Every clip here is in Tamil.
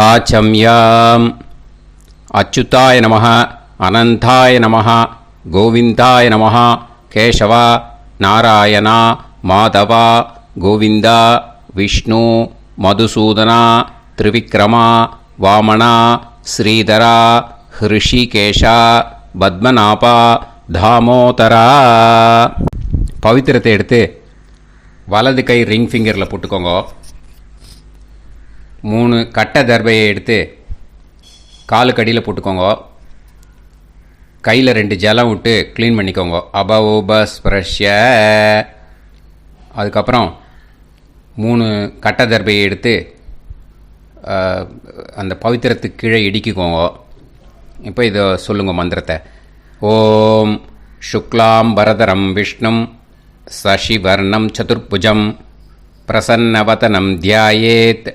ஆச்சம்யாம். அச்சுதாய நமः, அனந்தாய நமः, கோவிந்தாய நமः, கேசவா, நாராயணா, மாதவா, கோவிந்தா, விஷ்ணு, மதுசூதனா, திரிவிக்ரமா, வாமனா, ஸ்ரீதரா, ஹிருஷிகேஷா, பத்மநாபா, தாமோதரா. பவித்திரத்தை எடுத்து வலது கை ரிங் ஃபிங்கரில் போட்டுக்கோங்க. 3 கட்டை தர்பையை எடுத்து காலுக்கடியில் போட்டுக்கோங்க. கையில் 2 ஜலம் விட்டு க்ளீன் பண்ணிக்கோங்க. அபௌபஸ்பிரஷ்ய. அதுக்கப்புறம் 3 கட்டை தர்பையை எடுத்து அந்த பவித்திரத்துக்கு கீழே இடிக்கிக்கோங்க. இப்போ இதை சொல்லுங்க மந்திரத்தை. ஓம் சுக்லாம் வரதரம் விஷ்ணும் சசிவர்ணம் சதுர்புஜம் பிரசன்னவதனம் தியாயேத்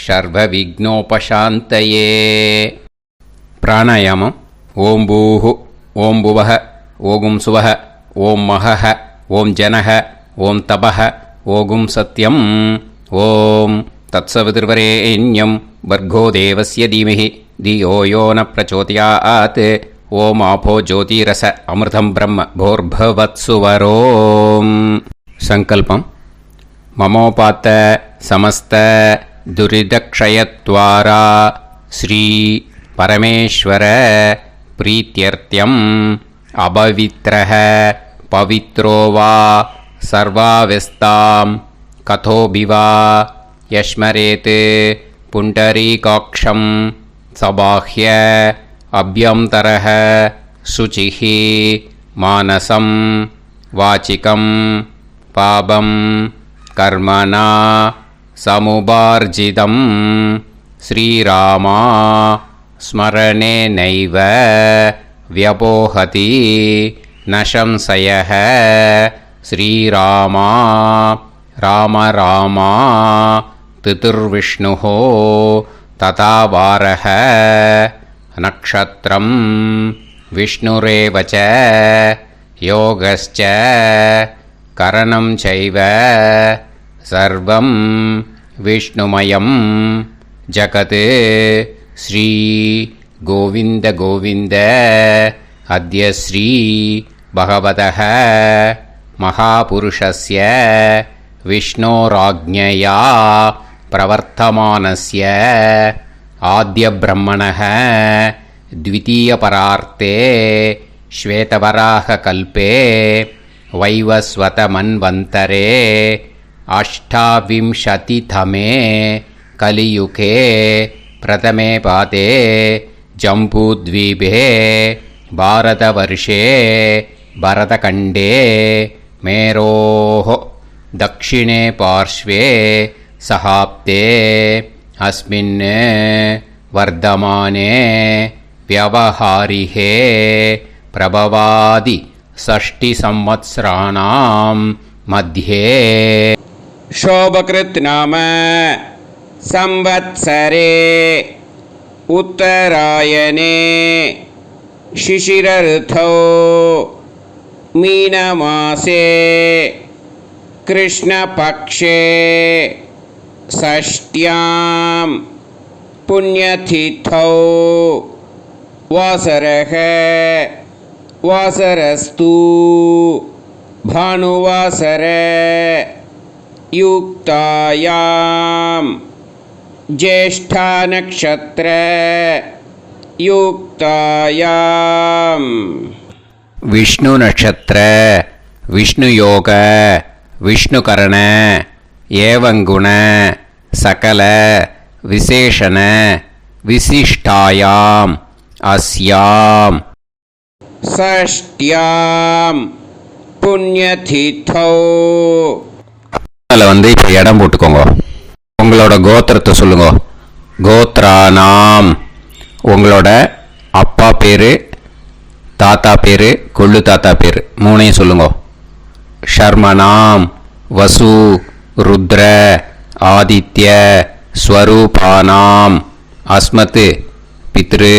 சர்வ விக்னோபசாந்தயே. பிராணாயாமம். ஓம் பூஹு, ஓம் புவஹ, ஓகும் சுவஹ, ஓம் மஹஹ, ஓம் ஜனஹ, ஓம் தபஹ, ஓகும் சத்யம். ஓம் தத்சவிதுர்வரேண்யம் வர்கோ தேவஸ்ய தீமஹி தியோ யோ ந பிரச்சோதயாத். ஓம் ஆபோ ஜோதிரச அமிர்தம் பிரம்ம போர்பவத்சுவரோம். சங்கல்பம். மமோபாத்த சமஸ்த துரிதக்ஷயத்வாரா ஸ்ரீ பரமேஸ்வர பிரீத்யர்த்தியம் அபவித்ரஹ பவித்ரோ வா சர்வாவஸ்தாம் கதோபிவா யஸ்மரேத் புண்டரீகாக்ஷம் சபாஹ்ய அப்யந்தரஹ சுசிஹி மானசம் வாச்சிகம் பாபம் கர்மணா சமுபார்ஜிதம் ஸ்ரீராமா ஸ்மரணேனைவ வ்யபோஹதி நசம்சயஹ. ஸ்ரீராமா ராம ராமா திதிர்விஷ்ணுஹோ ததா வாரஹ. நக்ஷத்ரம் விஷ்ணுரேவச யோகஸ்ச கரணம் சைவ சர்வம் விஷ்ணுமயம் ஜகத். ஸ்ரீ கோவிந்த கோவிந்த அத்ய ஸ்ரீ பகவதः மகாபுருஷஸ்ய விஷ்ணோராஜ்ஞயா பிரவர்த்தமானஸ்ய ஆத்ய பிரம்மணः த்விதீயபரார்த்தே ஸ்வேதவராக கல்பே வைவஸ்வத மன்வந்தரே அஷ்டாவிம்சதிதமே கலியுகே பிரதமே பாதே ஜம்பூத்வீபே பாரதவர்ஷே பரதகண்டே மேரோः தக்ஷிணே பார்ஷ்வே சஹாப்தே அஸ்மின் வர்தமானே व्यवहारिहे प्रभवादि षष्टि संवत्सराणां मध्ये शोभकृत् नाम संवत्सरे उत्तरायणे शिशिर ऋतौ मीनमासे कृष्णपक्षे षष्ट्यां पुण्यतिथौ वासरः वासरस्तु भानुवासर युक्तायां ज्येष्ठा नक्षत्र युक्तायां विष्णु नक्षत्र विष्णु योग विष्णुकरण एवं गुण सकल विशेषण विशिष्टायां अस्यां षष्ट्यां पुण्यतिथौ. அதில் இப்போ இடம் போட்டுக்கோங்க. உங்களோட கோத்திரத்தை சொல்லுங்க. கோத்ரானாம். உங்களோட அப்பா பேர், தாத்தா பேர், கொள்ளு தாத்தா பேர் 3ஐயும் சொல்லுங்க. ஷர்மனாம் வசு ருத்ர ஆதித்ய ஸ்வரூபானாம் அஸ்மத் பித்ரு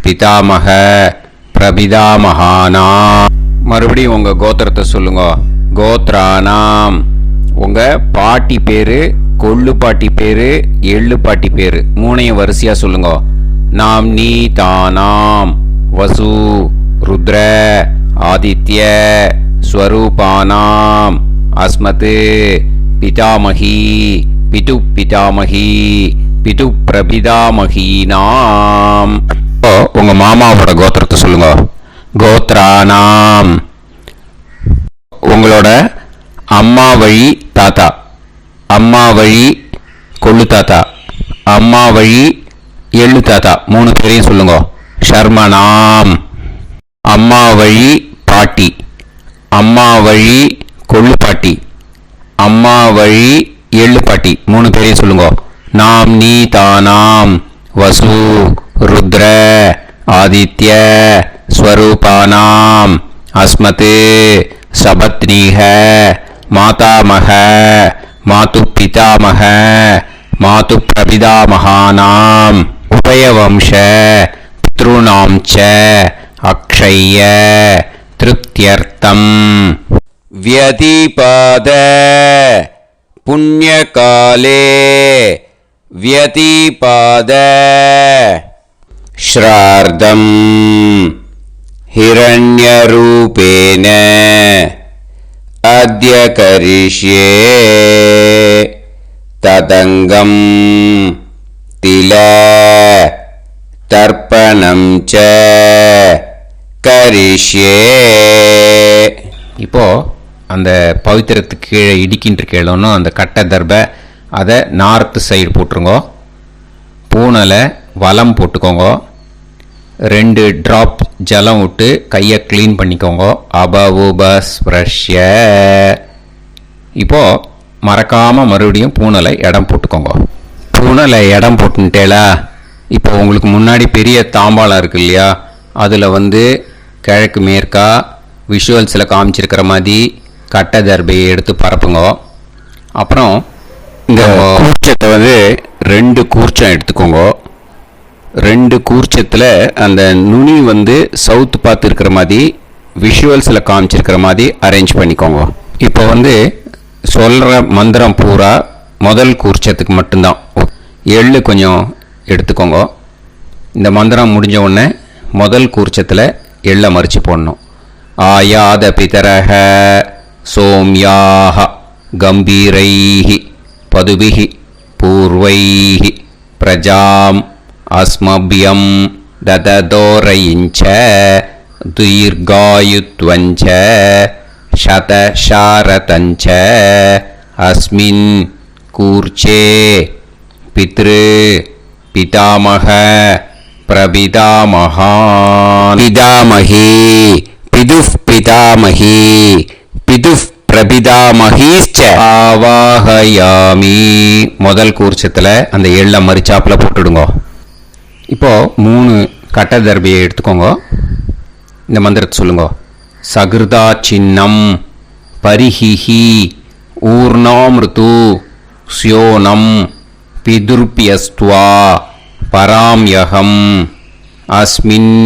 பிதாமக பிரபிதாமகானாம். மறுபடியும் உங்கள் கோத்திரத்தை சொல்லுங்க. கோத்ரானாம். உங்கள் பாட்டி பேர், கொள்ளு பாட்டி பேரு, எள்ளு பாட்டி பேரு மூணையும் வரிசையா சொல்லுங்க. நாம் நீ தானாம் வசு ருத்ர ஆதித்ய ஸ்வரூபானாம் அஸ்மத் பிதாமகி பிது பிதாமகி பிது பிரபிதாமகீனாம். உங்க மாமாவோட கோத்திரத்தை சொல்லுங்க. கோத்ரானாம். உங்களோட அம்மா வழி தாத்தா, அம்மா வழி கொள்ளு தாத்தா, அம்மா வழி எள்ளு தாத்தா மூணு பேரையும் சொல்லுங்க. ஷர்மனாம். அம்மா வழி பாட்டி, அம்மா வழி கொள்ளு பாட்டி, அம்மா வழி எள்ளு பாட்டி மூணு பேரையும் சொல்லுங்க. நாம் நீ தானாம் வசு ருத்ர ஆதித்ய ஸ்வரூபானாம் அஸ்மத் சபத்னீஹ மாதாமக மாது பிதாமக மாது பிரபிதாமகானாம் உபயவம்ச பித்ருணாம் ச அக்ஷய்ய திருப்தியர்த்தம் வியதிபாத புண்ணியகாலே வியதிபாத ஸ்ரார்த்தம் ஹிரண்யரூபேன அத்ய கரிஷ்யே ததங்கம் தில தர்ப்பணம் ச கரிஷ்யே. இப்போ அந்த பவித்திரத்துக்கு கீழே இடிக்கின்ற கேளோன்னு அந்த கட்டை தர்பை அதை நார்த்து சைடு போட்டுருங்க. பூனலை வலம் போட்டுக்கோங்க. 2 ட்ராப் ஜலம் விட்டு கையை க்ளீன் பண்ணிக்கோங்க. அபவுபஸ்ப்ரஷ்ய. இப்போது மறக்காமல் மறுபடியும் பூனலை இடம் போட்டுக்கோங்க. பூனலை இடம் போட்டுட்டேலா. இப்போ உங்களுக்கு முன்னாடி பெரிய தாம்பாளம் இருக்கு இல்லையா, அதில் கிழக்கு மேற்கா விஷுவல்ஸில் காமிச்சிருக்கிற மாதிரி கட்டை தர்பையை எடுத்து பரப்புங்க. அப்புறம் இந்த கூர்ச்சத்தை 2 கூர்ச்சம் எடுத்துக்கோங்க. 2 கூர்ச்சத்தில் அந்த நுனி சவுத்து பார்த்து இருக்கிற மாதிரி விஷுவல்ஸில் காமிச்சிருக்கிற மாதிரி அரேஞ்ச் பண்ணிக்கோங்க. இப்போ சொல்கிற மந்திரம் பூரா முதல் கூர்ச்சத்துக்கு மட்டும்தான். எள்ளு கொஞ்சம் எடுத்துக்கோங்க. இந்த மந்திரம் முடிஞ்ச உடனே முதல் கூர்ச்சத்தில் எள்ளை மறித்து போடணும். ஆயாத பிதரஹ சோம்யாக கம்பீரைஹி பதுபிஹி பூர்வைஹி பிரஜாம் அஸ்மபியம் தததோரயிஞ்ச தீர்காயுத்வஞ்ச சதசாரதஞ்ச அஸ்மின் கூர்ச்சே பித்ரு பிதாமக பிரபிதாமகான் பிதாமகி பிதுஃப் பிதாமகி பிதுஃப் பிரபிதாமகீச்ச ஆவாஹயாமி. முதல் கூர்ச்சத்தில் அந்த எள்ளை மறிச்சாப்பில் போட்டுடுங்க. இப்போது 3 கட்டை தர்பையை எடுத்துக்கோங்க. இந்த மந்திரத்தை சொல்லுங்க. சகிருதா சின்னம் பரிஹிஹி ஊர்ணாமிருது ஸ்யோனம் பிதுர்பியஸ்துவா பராம்யகம் அஸ்மின்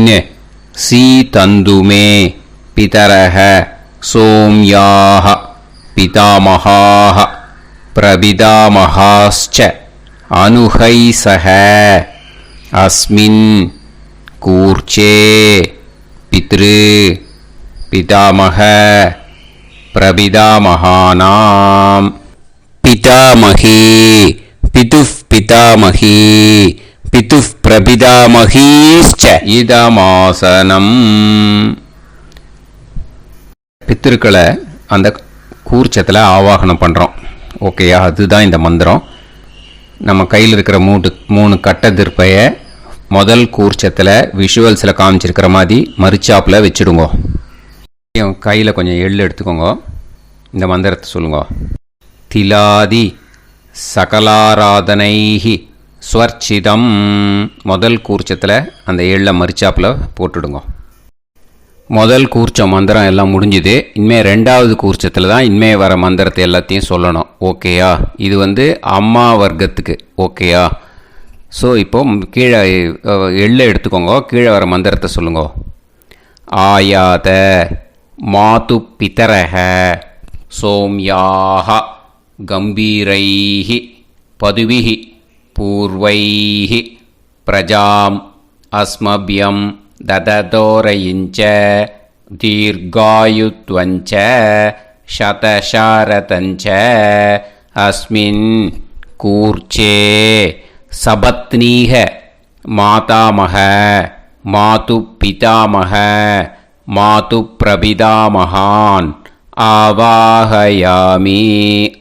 சீதந்துமே பிதரஹ சோம்யாஹ பிதாமகாஹ பிரபிதாமகாஸ்ச அனுஹைசஹ அஸ்மின் கூர்ச்சே பித்ரு பிதாமக பிரபிதாமகானாம் பிதாமகி பிதுஃப் பிதாமகி பிதுஃப் பிரபிதாமகீஸ்ச இதமாசனம். பித்திருக்களை அந்த கூர்ச்சத்தில் ஆவாகனம் பண்ணுறோம். ஓகேயா? அதுதான் இந்த மந்திரம். நம்ம கையில் இருக்கிற 3 கட்டை திருப்பையை முதல் கூர்ச்சத்தில் விஷுவல்ஸில் காமிச்சிருக்கிற மாதிரி மறிச்சாப்பில் வச்சுடுங்க. கையில் கொஞ்சம் எள்ளு எடுத்துக்கோங்க. இந்த மந்திரத்தை சொல்லுங்க. திலாதி சகலாராதனைஹி ஸ்வர்ச்சிதம். முதல் கூர்ச்சத்தில் அந்த எள்ளை மறிச்சாப்பில் போட்டுடுங்க. முதல் கூர்ச்சம் மந்திரம் எல்லாம் முடிஞ்சுது. இனிமேல் 2வது கூர்ச்சத்தில் தான் இனிமேல் வர மந்திரத்தை எல்லாத்தையும் சொல்லணும். ஓகேயா? இது அம்மா வர்க்கத்துக்கு. ஓகேயா? ஸோ இப்போது கீழே எள்ளை எடுத்துக்கோங்க. கீழே வர மந்திரத்தை சொல்லுங்க. ஆயாத மாது பிதரஹ சோம்யாக கம்பீரைஹி பதுவிஹி பூர்வைஹி பிரஜாம் அஸ்மபியம் தததோரயிஞ்ச தீர்காயுத்வஞ்ச சதசாரதஞ்ச அஸ்மின் கூர்ச்சே சபத்னீஹ மாதாமஹ மாது பிதாமஹ மாது பிரபிதாமகான் ஆவாஹயாமி.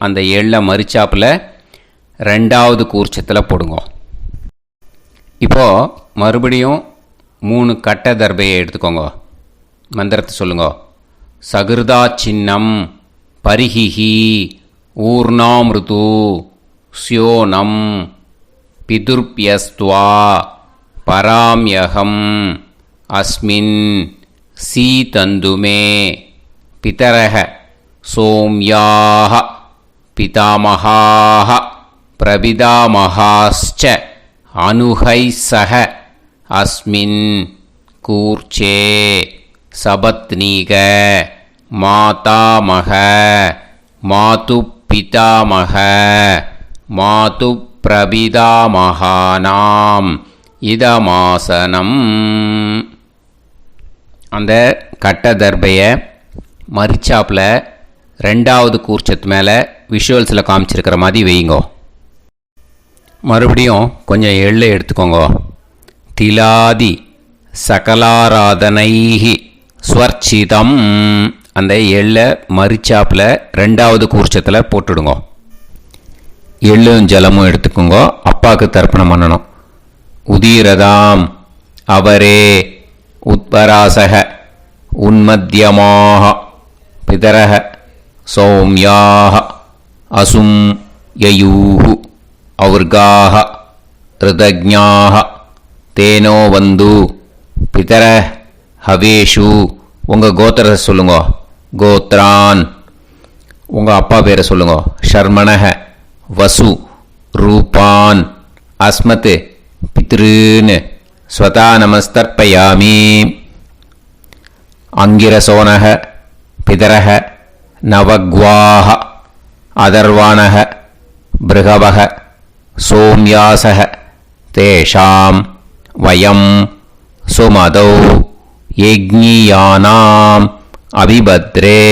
அந்த எள்ள மரிச்சாப்பில் ரெண்டாவது கூர்ச்சத்தில் போடுங்க. இப்போது மறுபடியும் 3 கட்ட தர்பையை எடுத்துக்கோங்க. மந்திரத்தை சொல்லுங்க. சகிருதா சின்னம் பரிஹிஹி ஊர்ணாமிருது ஸ்யோனம் பிதுர்ப்யஸ்த்வா பராம்யகம் அஸ்மின் சீதந்துமே பிதரஹ சோம்யாஹ பிதாமஹாஹ பிரபிதாமஹாஸ்ச அனுஹைசஹ அஸ்மின் கூர்ச்சே சபத்னீக மாதாமஹ மாது பிதாமஹ மாது பிரபிதாமகானாம் இதமாசனம். அந்த கட்ட தர்பையை மரிச்சாப்பில் ரெண்டாவது கூர்ச்சத்து மேலே விஷுவல்ஸில் காமிச்சிருக்கிற மாதிரி வைங்கோ. மறுபடியும் கொஞ்சம் எள்ளை எடுத்துக்கோங்க. திலாதி சகலாராதனைஹி ஸ்வர்ச்சிதம். அந்த எள்ளை மரிச்சாப்பில் ரெண்டாவது கூர்ச்சத்தில் போட்டுடுங்க. எள்ளும் ஜலமும் எடுத்துக்கோங்க. அப்பாவுக்கு தர்ப்பணம் பண்ணணும். உதீரதாம் அவரே உத்பராசக உன்மத்யமாக பிதரஹ சௌம்யாக அசும் யயூஹு ஔர்காஹ ரிதஜ்ஞாஹ தேனோ வந்து பிதர ஹவேஷு. உங்கள் கோத்திரத்தை சொல்லுங்க. கோத்ரான். உங்கள் அப்பா பேரை சொல்லுங்க. ஷர்மணஹ வசு ரூபான் அஸ்மத் பித்ருன்னு ஸ்வதா நமஸ்தர்ப்பயாமி. அங்கிரசோனஹ பிதரஹ நவக்வாஹ அதர்வாணஹ பிருகவஹ சோம்யாசஹ தேஷாம் வயம் சுமதௌ யஜ்ஞியானாம் அபிபத்ரே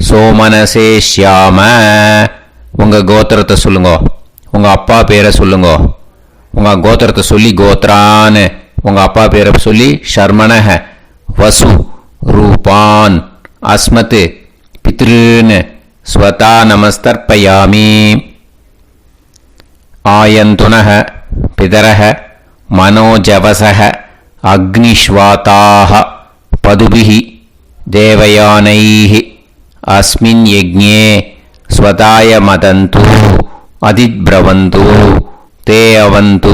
சோமனசேஷ்யாம. உங்கள் கோத்திரத்தை சொல்லுங்க. உங்கள் அப்பா பேரை சொல்லுங்க. உங்கள் கோத்திரத்தை சொல்லி கோத்ரான்னு உங்கள் அப்பா பேரை சொல்லி ஷர்மணஹ வசு ரூபான் அஸ்மத் பித்ருன்னு ஸ்வதா நமஸ்தர்ப்பயாமி. ஆயந்துனஹ பிதரஹ மனோஜவசஹ அக்னிஷ்வாதாஹ பதுபிஹி தேவயானைஹி அஸ்மின் யஜ்ஞே ஸ்வதாய மதந்து அதித்ப்ரவந்து தே அவது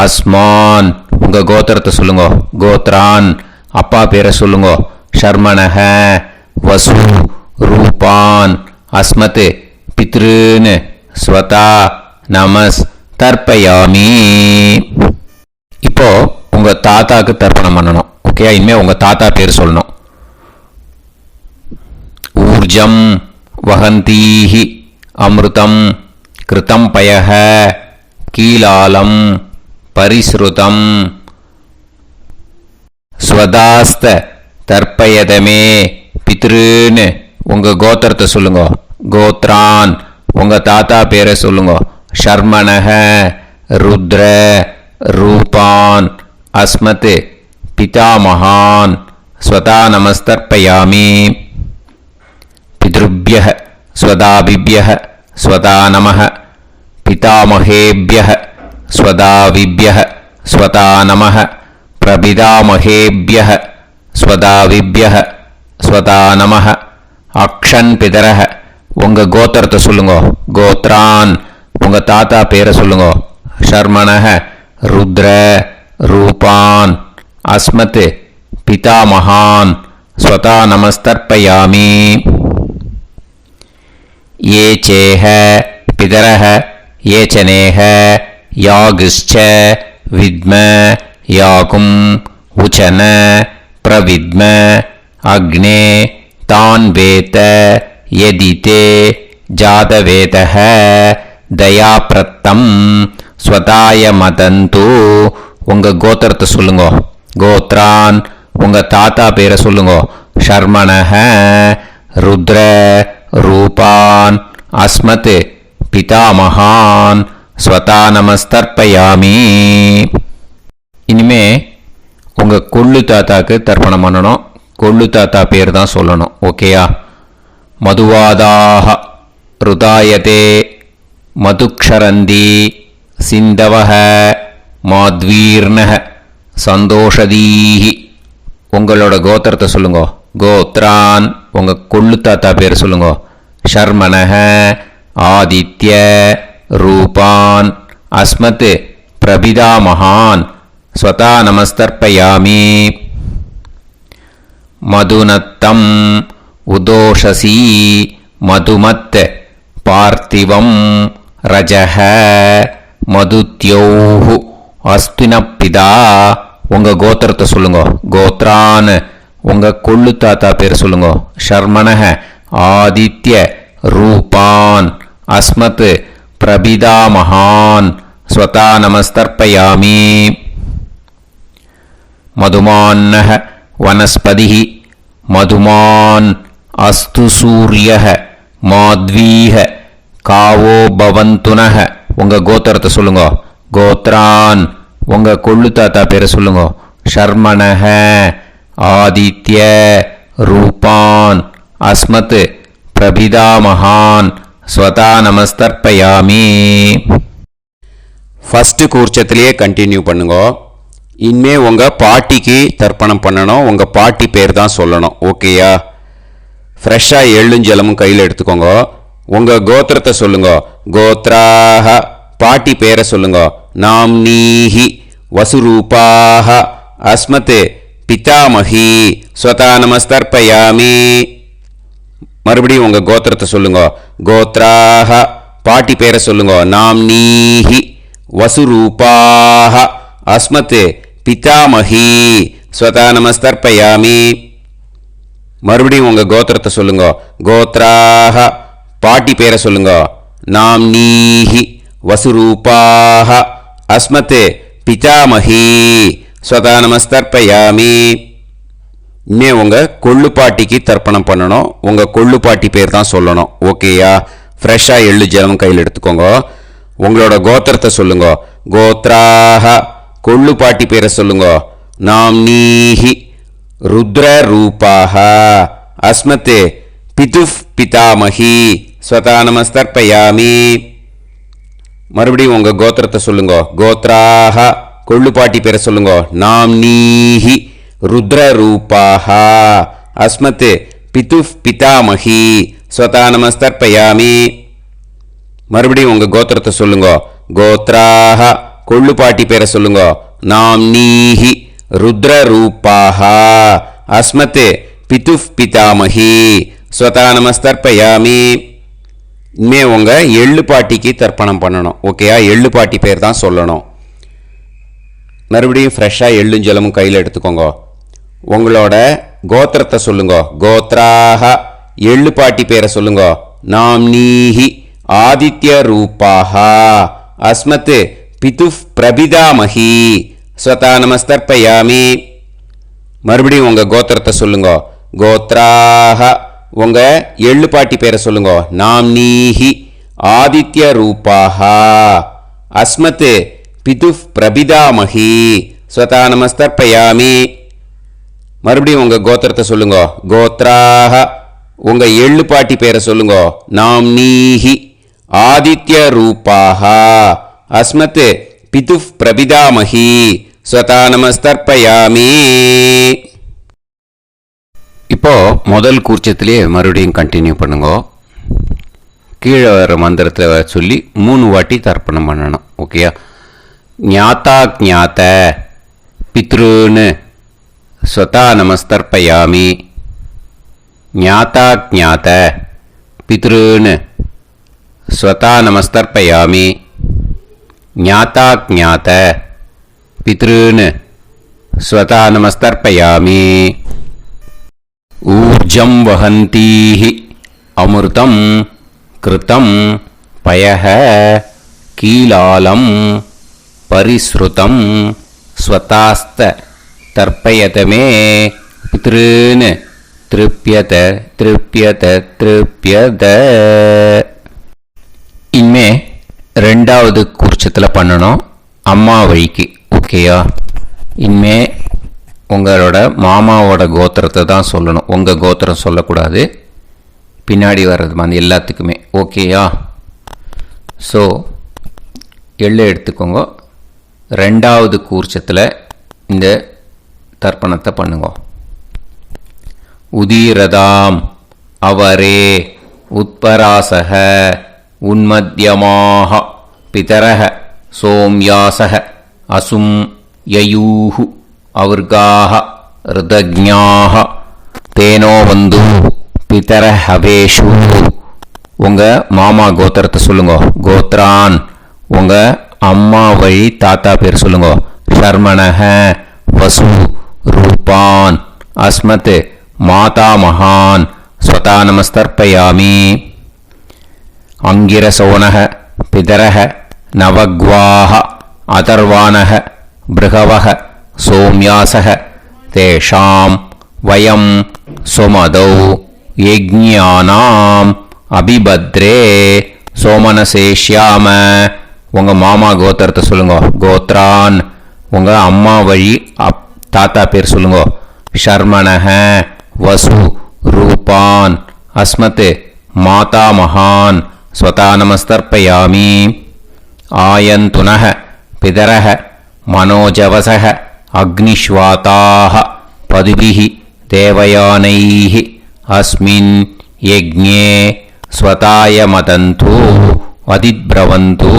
அஸ்மான். உங்கள் கோத்திரத்தை சொல்லுங்க. கோத்ரான். அப்பா பேரை சொல்லுங்க. ஷர்மணஹ வசு ரூபான் அஸ்மத் பித்ருன்னு ஸ்வதா நமஸ் தர்ப்பயாமி. இப்போ உங்கள் தாத்தாக்கு தர்ப்பணம் பண்ணணும். ஓகே, இனிமேல் உங்கள் தாத்தா பேர் சொல்லணும். ஊர்ஜம் வஹந்தீஹி அமிர்தம் கிருதம் பயஹ கீலாலம் பரிஸ்ருதம் ஸ்வதாஸ்த தர்ப்பயதமே பித்ருன்னு உங்கள் கோத்திரத்தை சொல்லுங்க. கோத்ரான். உங்கள் தாத்தா பேரை சொல்லுங்க. ஷர்மணஹ ருத்ர ரூபான் அஸ்மத் பிதாமகான் ஸ்வதா நமஸ்தர்ப்பயாமி. பித்ருப்யஹ ஸ்வதாபிப்யஹ ஸ்வதா நமஹ பிதாமகேப்யஹ ஸ்வதாவிப்யஹ ஸ்வதா நமஹ பிரபிதாமகேப்யஹ ஸ்வதாவிப்யஹ ஸ்வதா நமஹ. அக்ஷன் பிதரஹ. உங்கள் கோத்திரத்தை சொல்லுங்க. கோத்ரான். உங்கள் தாத்தா பேரை சொல்லுங்க. ஷர்மணஹ ருத்ர ரூபான் அஸ்மத் பிதாமகான் ஸ்வதா நமஸ்தர்ப்பயாமி. ये चेह पितरः ये चनेह यागश्च विद्म याकुम् उचन प्रविद्म अग्ने तान् वेत यदिते जातवेतः தயாப்ரத்தம் ஸ்வதாய மதந்து. உங்கள் கோத்திரத்தை சொல்லுங்க. கோத்ரான். உங்கள் தாத்தா பேரை சொல்லுங்க. ஷர்மணஹ ருத்ர ரூபான் அஸ்மத் பிதாமகான் ஸ்வதா நமஸ்தர்ப்பயாமி. இனிமே உங்கள் கொள்ளு தாத்தாக்கு தர்ப்பணம் பண்ணணும். கொள்ளு தாத்தா பேர் தான் சொல்லணும். ஓகேயா? மதுவாதாக ருதாயதே மதுக்ஷரந்தி சிந்தவஹ மாத்வீர்ணஹ சந்தோஷதீஹி. உங்களோட கோத்திரத்தை சொல்லுங்க. கோத்ரான். உங்கள் கொள்ளு தாத்தா பேர் சொல்லுங்க. ஷர்மணஹ ஆதித்ய ரூபான் அஸ்மத் பிரபிதாமகான் ஸ்வதா நமஸ்தர்ப்பயாமி. மதுநத்தம் உதோஷசி மதுமத் பார்த்திவம் ரஜஹ மதுத்யோஹு அஸ்தினப்பிதா. உங்கள் கோத்திரத்தை சொல்லுங்க. கோத்ரான். உங்கள் கொள்ளு தாத்தா பேர் சொல்லுங்க. ஷர்மணஹ ஆதித்ய ரூபான் அஸ்மத் பிரபிதாமகான் ஸ்வதா நமஸ்தர்ப்பயாமி. மதுமான்னஹ வனஸ்பதிஹ மதுமான் அஸ்து சூரியஹ மாத்வீஹ காவோ பவந்துனஹ. உங்கள் கோத்திரத்தை சொல்லுங்க. கோத்ரான். உங்கள் கொள்ளு தாத்தா பேரை சொல்லுங்க. ஷர்மணஹ ஆதித்ய ரூபான் அஸ்மத் பிரபிதாமகான் ஸ்வதா நமஸ்தர்ப்பயாமி. ஃபஸ்ட்டு கூர்ச்சத்திலேயே கண்டினியூ பண்ணுங்க. இனிமே உங்கள் பாட்டிக்கு தர்ப்பணம் பண்ணணும். உங்கள் பாட்டி பேர் தான் சொல்லணும். ஓகேயா? ஃப்ரெஷ்ஷாக எள்ளும் ஜலமும் கையில் எடுத்துக்கோங்க. உங்கள் கோத்திரத்தை சொல்லுங்க. கோத்ராஹ. பாட்டி பேரை சொல்லுங்க. நாம்னீஹி வசுரூபாஹ அஸ்மத் பிதாமஹி ஸ்வதா நமஸ்தர்ப்பயாமி. மறுபடியும் உங்கள் கோத்திரத்தை சொல்லுங்க. கோத்ராஹ. பாட்டி பேரை சொல்லுங்க. நாம்னீஹி வசுரூபாஹ அஸ்மத் பிதாமஹி ஸ்வதா நமஸ்தர்ப்பயாமி. மறுபடியும் உங்கள் கோத்திரத்தை சொல்லுங்க. கோத்ராஹ. பாட்டி பேரை சொல்லுங்க. நாம்னீஹி வசுரூபாஹ அஸ்மத் பிதாமஹி ஸ்வதா நமஸ்தர்ப்பயாமி. இனிமே உங்கள் கொள்ளு பாட்டிக்கு தர்ப்பணம் பண்ணணும். உங்கள் கொள்ளு பாட்டி பேர் தான் சொல்லணும். ஓகேயா? ஃப்ரெஷ்ஷாக எள்ளு ஜலம் கையில் எடுத்துக்கோங்க. உங்களோட கோத்திரத்தை சொல்லுங்க. கோத்ராஹ. கொள்ளு பாட்டி பேரை சொல்லுங்க. நாம்னீஹி ருத்ர ரூபாஹ அஸ்மத் பிதுஃப் பிதாமஹி ஸ்வதா நமஸ்தர்ப்பயாமி. மறுபடியும் உங்கள் கோத்திரத்தை சொல்லுங்க. கோத்ராஹ. கொள்ளு பாட்டி பேரை சொல்லுங்க. நாம்னீஹி ருத்ர ரூபாஹ அஸ்மத் பிதுஃப் பிதாமஹி ஸ்வதா நமஸ்தர்ப்பயாமி. மறுபடியும் உங்கள் கோத்திரத்தை சொல்லுங்க. கோத்ராஹ. கொள்ளு பாட்டி பேரை சொல்லுங்க. நாம்னீஹி ருத்ர ரூபாஹ அஸ்மத் பிதுஃப் பிதாமஹி ஸ்வதா நமஸ்தர்ப்பயாமி. இனிமே உங்கள் எள்ளு பாட்டிக்கு தர்ப்பணம் பண்ணணும். ஓகேயா? எள்ளு பாட்டி பேர் தான் சொல்லணும். மறுபடியும் ஃப்ரெஷ்ஷாக எள்ளும் ஜலமும் கையில் எடுத்துக்கோங்க. உங்களோட கோத்திரத்தை சொல்லுங்க. கோத்ராஹ. எள்ளு பாட்டி பேரை சொல்லுங்க. நாம்னீஹி ஆதித்ய ரூபாஹ அஸ்மத் பிதுஃப் பிரபிதாமஹி ஸ்வதா நமஸ்தர்ப்பயாமி. மறுபடியும் உங்கள் கோத்திரத்தை சொல்லுங்க. கோத்ராஹ. உங்கள் எள்ளு பாட்டி பேரை சொல்லுங்க. நாம்னீஹி ஆதித்ய ரூபாஹ அஸ்மத் பிதுஃப் பிரபிதாமஹி ஸ்வதா நமஸ்தர்ப்பயாமி. மறுபடியும் உங்கள் கோத்திரத்தை சொல்லுங்க. கோத்ராஹ. உங்கள் எள்ளு பாட்டி பேரை சொல்லுங்க. நாம்னீஹி ஆதித்ய ரூபாஹ அஸ்மத் பிதுஃப் பிரபிதாமஹி ஸ்வதா நமஸ்தர்ப்பயாமி. இப்போ முதல் கூர்ச்சத்திலே மறுபடியும் கண்டினியூ பண்ணுங்க. கீழே வர மந்திரத்தில் சொல்லி 3 வாட்டி தர்ப்பணம் பண்ணணும். ஓகேயா? ஞாதா ஞாத பித்ருன்னு ஸ்வதா நமஸ்தர்ப்பயாமி. ஞாதா ஞாத பித்ருன்னு ஸ்வதா நமஸ்தர்ப்பயாமி. ஞாதா ஞாத பித்ருன்னு ஸ்வதா நமஸ்தர்ப்பயாமி. ஊர்ஜம் வஹந்தீஹி அமிர்தம் கிருதம் பயः கீலாலம் பரிஸ்ருதம் ஸ்வதாஸ்த தர்ப்பயத மே பித்ருன் திருப்யத திருப்யத திருப்யத. இனிமே ரெண்டாவது கூர்ச்சத்தில் பண்ணணும் அம்மா வழிக்கு. ஓகேயா? இனிமே உங்களோட மாமாவோட கோத்திரத்தை தான் சொல்லணும், உங்கள் கோத்திரம் சொல்லக்கூடாது. பின்னாடி வர்றது மாதிரி எல்லாத்துக்குமே. ஓகேயா? ஸோ எள்ளு எடுத்துக்கோங்க. ரெண்டாவது கூர்ச்சத்தில் இந்த தர்ப்பணத்தை பண்ணுங்க. உதீரதாம் அவரே உத்பராசக உன்மத்யமாக பிதரக சோம்யாசக அசும் யயூஹு அவர்காக ருதஜ்ஞாக தேனோ வந்து பிதர ஹவேஷு. உங்கள் மாமா கோத்திரத்தை சொல்லுங்க. கோத்ரான் உங்கள் அம்மா வழி தாத்தா பேர் சொல்லுங்க. ஷர்மணஹ வசு ரூபான் அஸ்மத் மாதா மகான் ஸ்வதா நமஸ்தர்ப்பயாமி. அங்கிரசோனஹ பிதரஹ நவக்வாஹ அதர்வானஹ பிருகவஹ சோம்யாசஹ தேஷாம் வயம் சுமதௌ யஜ்ஞானாம் அபிபத்ரே சோமனசேஷ்யாம. உங்கள் மாமா கோத்திரத்தை சொல்லுங்க. கோத்ரான் உங்கள் அம்மா வழி தாத்தா பேர் சொல்லுங்க. ஷர்மணஹ வசு ரூபான் அஸ்மத் மாதா மகான் ஸ்வதா நமஸ்தர்ப்பயாமி. ஆயந்துனஹ பிதரஹ மனோஜவசஹ அக்னிஷ்வாதாஹ பதுபிஹி தேவயானைஹ அஸ்மின் யஜ்ஞே ஸ்வதாய மதந்து அதித்ப்ரவந்து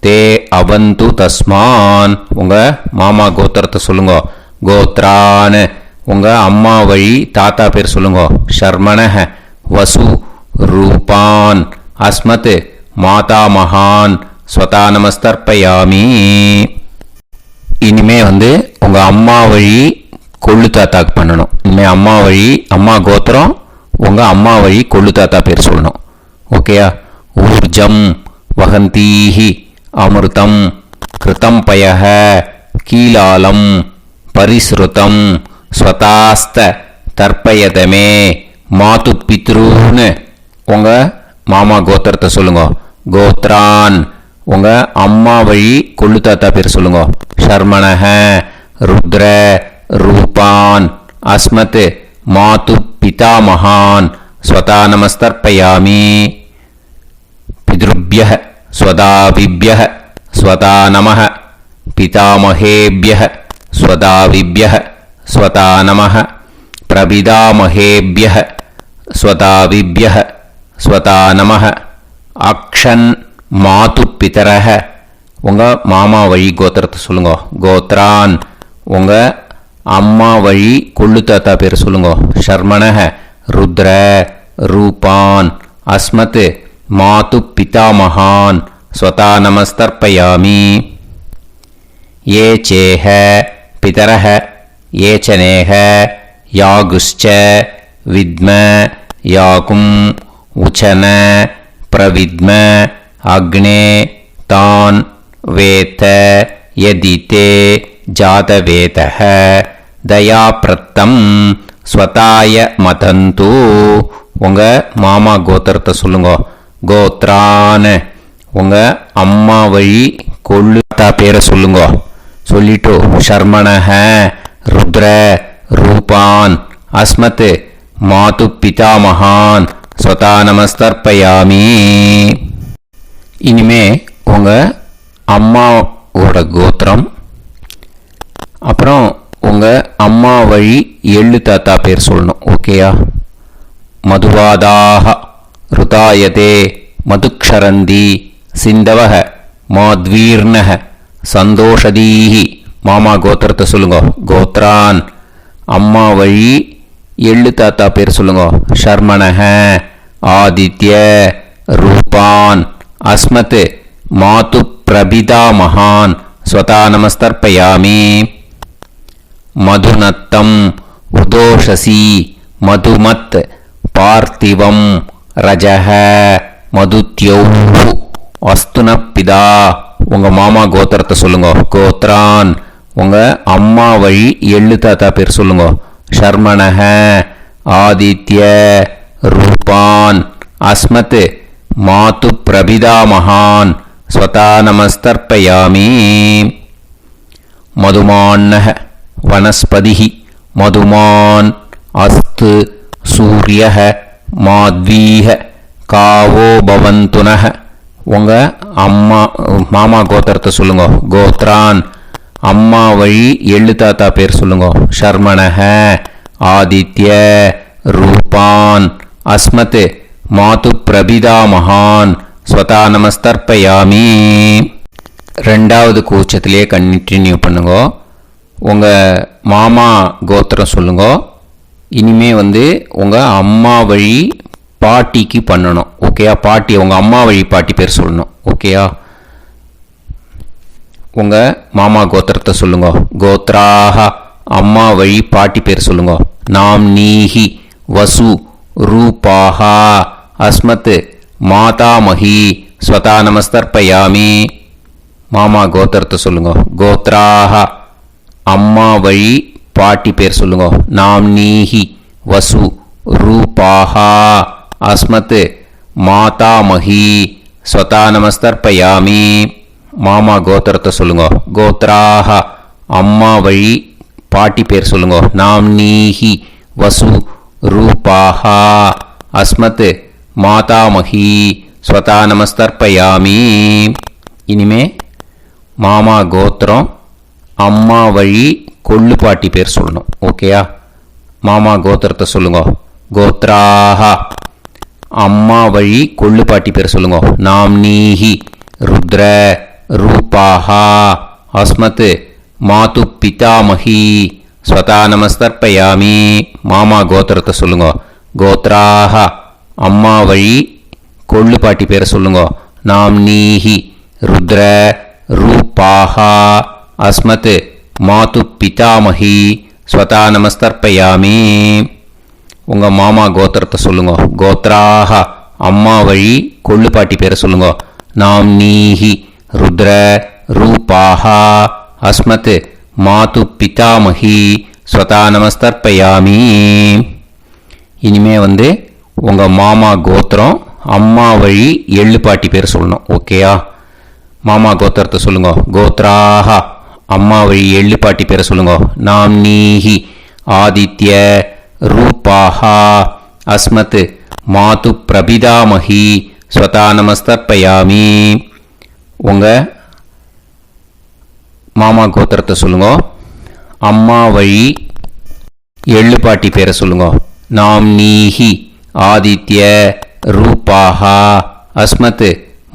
தே அவந்து தஸ்மான். உங்கள் மாமா கோத்திரத்தை சொல்லுங்க. கோத்ரான் உங்கள் அம்மா வழி தாத்தா பேர் சொல்லுங்க. ஷர்மணஹ வசு ரூபான் அஸ்மத் மாதா மகான் ஸ்வதா நமஸ்தர்ப்பயாமி. இனிமே உங்கள் அம்மா வழி கொள்ளு தாத்தாக்கு பண்ணணும். இனிமேல் அம்மா வழி அம்மா கோத்திரம் உங்கள் அம்மா வழி கொள்ளு தாத்தா பேர் சொல்லணும். ஓகேயா? ஊர்ஜம் வகந்தீஹி அமிர்தம் கிருதம் பயஹ கீலாலம் பரிஸ்ருதம் ஸ்வதாஸ்த தர்ப்பயதமே மாது பித்ருன்னு. உங்கள் மாமா கோத்திரத்தை சொல்லுங்க. கோத்ரான் உங்கள் அம்மா வழி கொள்ளு தாத்தா பேர் சொல்லுங்க. ஷர்மணஹ ருத்ர ரூபான் அஸ்மத் மாது பிதா மகான் ஸ்வதா நமஸ்தர்ப்பயாமி. பித்ருப்யஹ ஸ்வதாவிப்யஹ ஸ்வதா நமஹ பிதாமஹேப்யஹ ஸ்வதாவிப்யஹ ஸ்வதா நமஹ பிரபிதாமஹேப்யஹ ஸ்வதாவிப்யஹ ஸ்வதா நமஹ. அக்ஷன் மாது பிதரஹ உங்கள் மாமா வழி கோத்திரத்தை சொல்லுங்க. கோத்ரான் உங்கள் அம்மா வழி கொள்ளு தாத்தா பேர் சொல்லுங்க. ஷர்மணஹ ருத்ர ரூபான் அஸ்மத் மாது பிதா மகான் ஸ்வதா நமஸ்தர்ப்பயாமி. ஏ சேஹ பிதரஹ ஏச்சனேஹ யாகுஷ்ச வித்ம யாகும் உச்சன பிரவித்ம அக்னே தான் வேத யதிதே ஜாதவேதஹ தயாப்ரத்தம் ஸ்வதாய மதந்து. உங்கள் மாமா கோத்திரத்தை சொல்லுங்க. கோத்ரான் உங்கள் அம்மா வழி கொள்ளு தாத்தா பேரை சொல்லுங்க. சொல்லிட்டு ஷர்மணஹ ருத்ர ரூபான் அஸ்மத் மாது பிதா மகான் ஸ்வதா நமஸ்தர்ப்பயாமி. இனிமே உங்கள் அம்மாவோட கோத்திரம் அப்புறம் உங்கள் அம்மா வழி எள்ளு தாத்தா பேர் சொல்லணும். ஓகேயா? மதுவாதாக ருதாயதே மதுக்ஷரந்தி சிந்தவக மாத்வீர்ணக சந்தோஷதீஹி. மாமா கோத்திரத்தை சொல்லுங்க. கோத்ரான் அம்மா வழி எள்ளு தாத்தா பேர் சொல்லுங்க. ஷர்மணஹ ஆதித்ய ரூபான் அஸ்மத் மாது பிரபிதா மகான் ஸ்வதா நமஸ்தர்ப்பயாமி. மதுநத்தம் உதோஷசி மதுமத் பார்த்திவம் ரஜஹ மதுத்யௌ. அஸ்துன பிதா உங்கள் மாமா கோத்திரத்தை சொல்லுங்க. கோத்ரான் உங்கள் அம்மா வழி எள்ளு தாத்தா பேர் சொல்லுங்க. ஷர்மணஹ ஆதித்ய ரூபான் அஸ்மத் மாது பிரபிதாமகான் ஸ்வதா நமஸ்தர்ப்பயாமி. மதுமான்னஹ வனஸ்பதிஹி மதுமான் அஸ்து சூரியஹ மாத்வீஹ காவோ பவந்துனஹ உங்கள் அம்மா மாமா கோத்திரத்தை சொல்லுங்க. கோத்ரான் அம்மா வழி எள்ளு தாத்தா பேர் சொல்லுங்க. ஷர்மணஹ ஆதித்ய ரூபான் அஸ்மத் மாது பிரபிதாமகான் ஸ்வதா நமஸ்தர்ப்பயாமி. ரெண்டாவது கூச்சத்திலே கண்டினியூ பண்ணுங்க. உங்கள் மாமா கோத்திரம் சொல்லுங்க. இனிமே உங்கள் அம்மா வழி பாட்டிக்கு பண்ணணும். ஓகேயா? பாட்டி உங்கள் அம்மா வழி பாட்டி பேர் சொல்லணும். ஓகேயா? உங்கள் மாமா கோத்திரத்தை சொல்லுங்க. கோத்ராஹ அம்மா வழி பாட்டி பேர் சொல்லுங்க. நாம் நீஹி வசு ரூபாஹா அஸ்மத் மாதாமஹி ஸ்வதா நமஸ்தர்ப்பயாமி. மாமா கோத்திரத்தை சொல்லுங்க. கோத்ராஹ அம்மா வழி பாட்டி பேர் சொல்லுங்க. நாம் நீஹி வசு ரூபாஹா அஸ்மத் மாதாமஹி ஸ்வதா நமஸ்தர்ப்பயாமி. மாமா கோத்திரத்தை சொல்லுங்க. கோத்ராஹ அம்மா வழி பாட்டி பேர் சொல்லுங்க. நாம் நீஹி வசு ரூபாஹா அஸ்மத் மாதாமஹி ஸ்வதா நமஸ்தர்ப்பயாமி. இனிமே மாமா கோத்திரம் அம்மா வழி கொள்ளு பாட்டி பேர் சொல்லணும். ஓகேயா? மாமா கோத்திரத்தை சொல்லுங்க. கோத்ராஹ அம்மா வழி கொள்ளு பாட்டி பேர் சொல்லுங்க. நாம் நீஹி ருத்ர ரூபாஹா அஸ்மத் மாது பிதாமஹி ஸ்வதா நமஸ்தர்ப்பயாமி. மாமா கோத்திரத்தை சொல்லுங்க. கோத்ராஹ அம்மா வழி கொள்ளு பாட்டி பேரை சொல்லுங்க. நாம் நீஹி ருத்ர ரூபாஹா அஸ்மத் மாது பிதாமஹி ஸ்வதா நமஸ்தர்ப்பயாமி. உங்கள் மாமா கோத்திரத்தை சொல்லுங்க. கோத்ராஹ அம்மா வழி கொள்ளு பாட்டி பேரை சொல்லுங்க. நாம் நீஹி ருத்ர ரூபாஹா அஸ்மத் மாது பிதாமஹி ஸ்வதா நமஸ்தர்ப்பயாமி. இனிமே உங்கள் மாமா கோத்திரம் அம்மா வழி எள்ளு பாட்டி பேர் சொல்லணும். ஓகேயா? மாமா கோத்திரத்தை சொல்லுங்க. கோத்ராஹ அம்மா வழி எள்ளு பாட்டி பேரை சொல்லுங்க. நாம் நீஹி ஆதித்ய ரூபாஹா அஸ்மத் மாது பிரபிதாமஹி ஸ்வதா நமஸ்தர்ப்பயாமி. உங்கள் மாமா கோத்திரத்தை சொல்லுங்க. அம்மா வழி எள்ளு பாட்டி பேரை சொல்லுங்க. நாம் நீஹி ஆதித்ய ரூபாஹா அஸ்மத்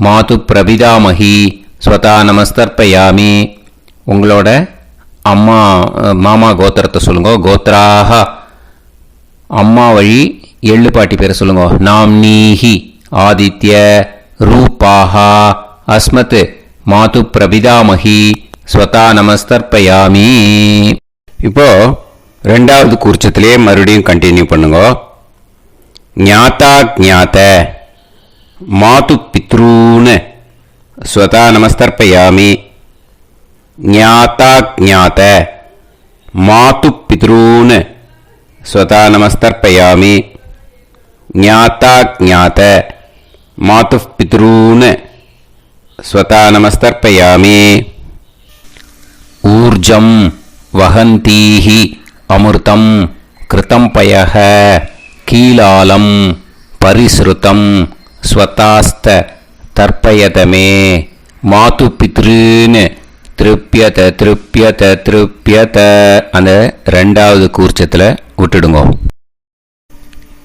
மாது பிரபிதாமஹி ஸ்வதா நமஸ்தர்ப்பயாமி. உங்களோட அம்மா மாமா கோத்திரத்தை சொல்லுங்க. கோத்ராஹ அம்மா வழி எள்ளு பாட்டி பேரை சொல்லுங்க. நாம் நீஹி ஆதித்ய ரூபாஹா அஸ்மத் மாது பிரபிதாமஹி ஸ்வதா நமஸ்தர்ப்பயாமி. இப்போ ரெண்டாவது கூர்ச்சத்திலே மறுபடியும் கண்டினியூ பண்ணுங்க. ஞாதா ஞாத மாது பித்ரூன் ஸ்வதா நமஸ்தர்ப்பயாமி. ஞாதா ஞாத மாது பித்ரூன் ஸ்வதா நமஸ்தர்ப்பயாமி. ஞாதா ஞாத மாது பித்ரூன் ஸ்வதா நமஸ்தர்ப்பயாமி. ஊர்ஜம் வஹந்தீஹி அமிர்தம் கிருதம் பயஹ கீலாலம் பரிஸ்ருதம் ஸ்வதாஸ்த தர்ப்பயதமே மாது பித்ருன்னு திருப்பியத திருப்பியத திருப்பியத. அந்த ரெண்டாவது கூர்ச்சத்தில் விட்டுடுங்க.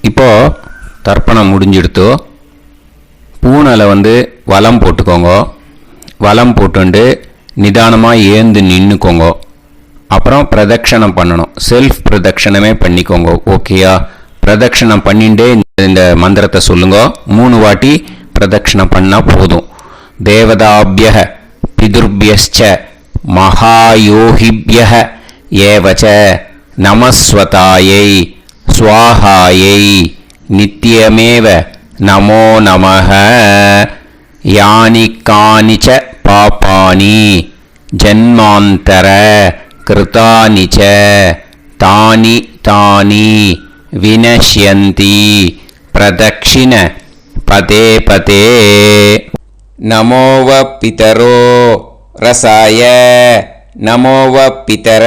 இப்போ தர்ப்பணம் முடிஞ்சிடுத்தோ பூனலை வலம் போட்டுக்கோங்க. வலம் போட்டுண்டு நிதானமாக ஏந்து நின்றுக்கோங்க. அப்புறம் பிரதட்சணம் பண்ணணும். செல்ஃப் பிரதட்சணமே பண்ணிக்கோங்க. ஓகேயா? பிரதட்சணம் பண்ணிண்டே இந்த மந்திரத்தை சொல்லுங்க. 3 வாட்டி பிரதட்சணம் பண்ணால் போதும். தேவதாபிய பிதுர்பியச்ச மகாயோகிபிய ஏவச்ச நமஸ்வதாயை ஸ்வாஹாயை நித்தியமேவ நமோ நமஹ. யானி கானிச்ச பாபானி ஜன்மாந்தர கிருதானிச்ச தானி தானி வினஷ்யந்தி பிரதக்ஷிண பதே பதே. நமோவ பிதரோ ரசாய நமோவ பிதர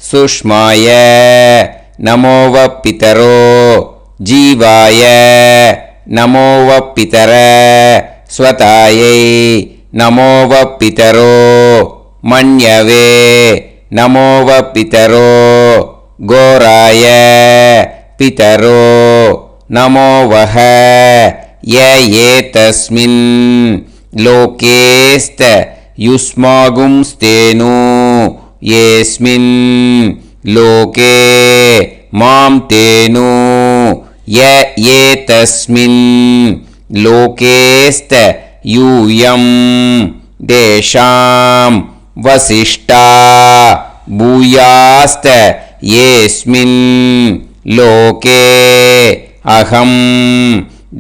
சுஷ்மாய நமோவ பிதரோ ஜீவாய நமோவ பிதர ஸ்வதாயை நமோவ பிதரோ மன்யவே நமோவ பிதரோ கோராய பிதரோ நமோவஹ ய ஏதஸ்மின் லோகேஸ்த யுஸ்மாகும்ஸ்தேனு ஏஸ்மின் லோகே மாம் தேனு ய ஏதஸ்மின் லோகேஸ்த யூயம் தேஷாம் வசிஷ்டா பூயாஸ்த ஏஸ்மின் லோகே அகம்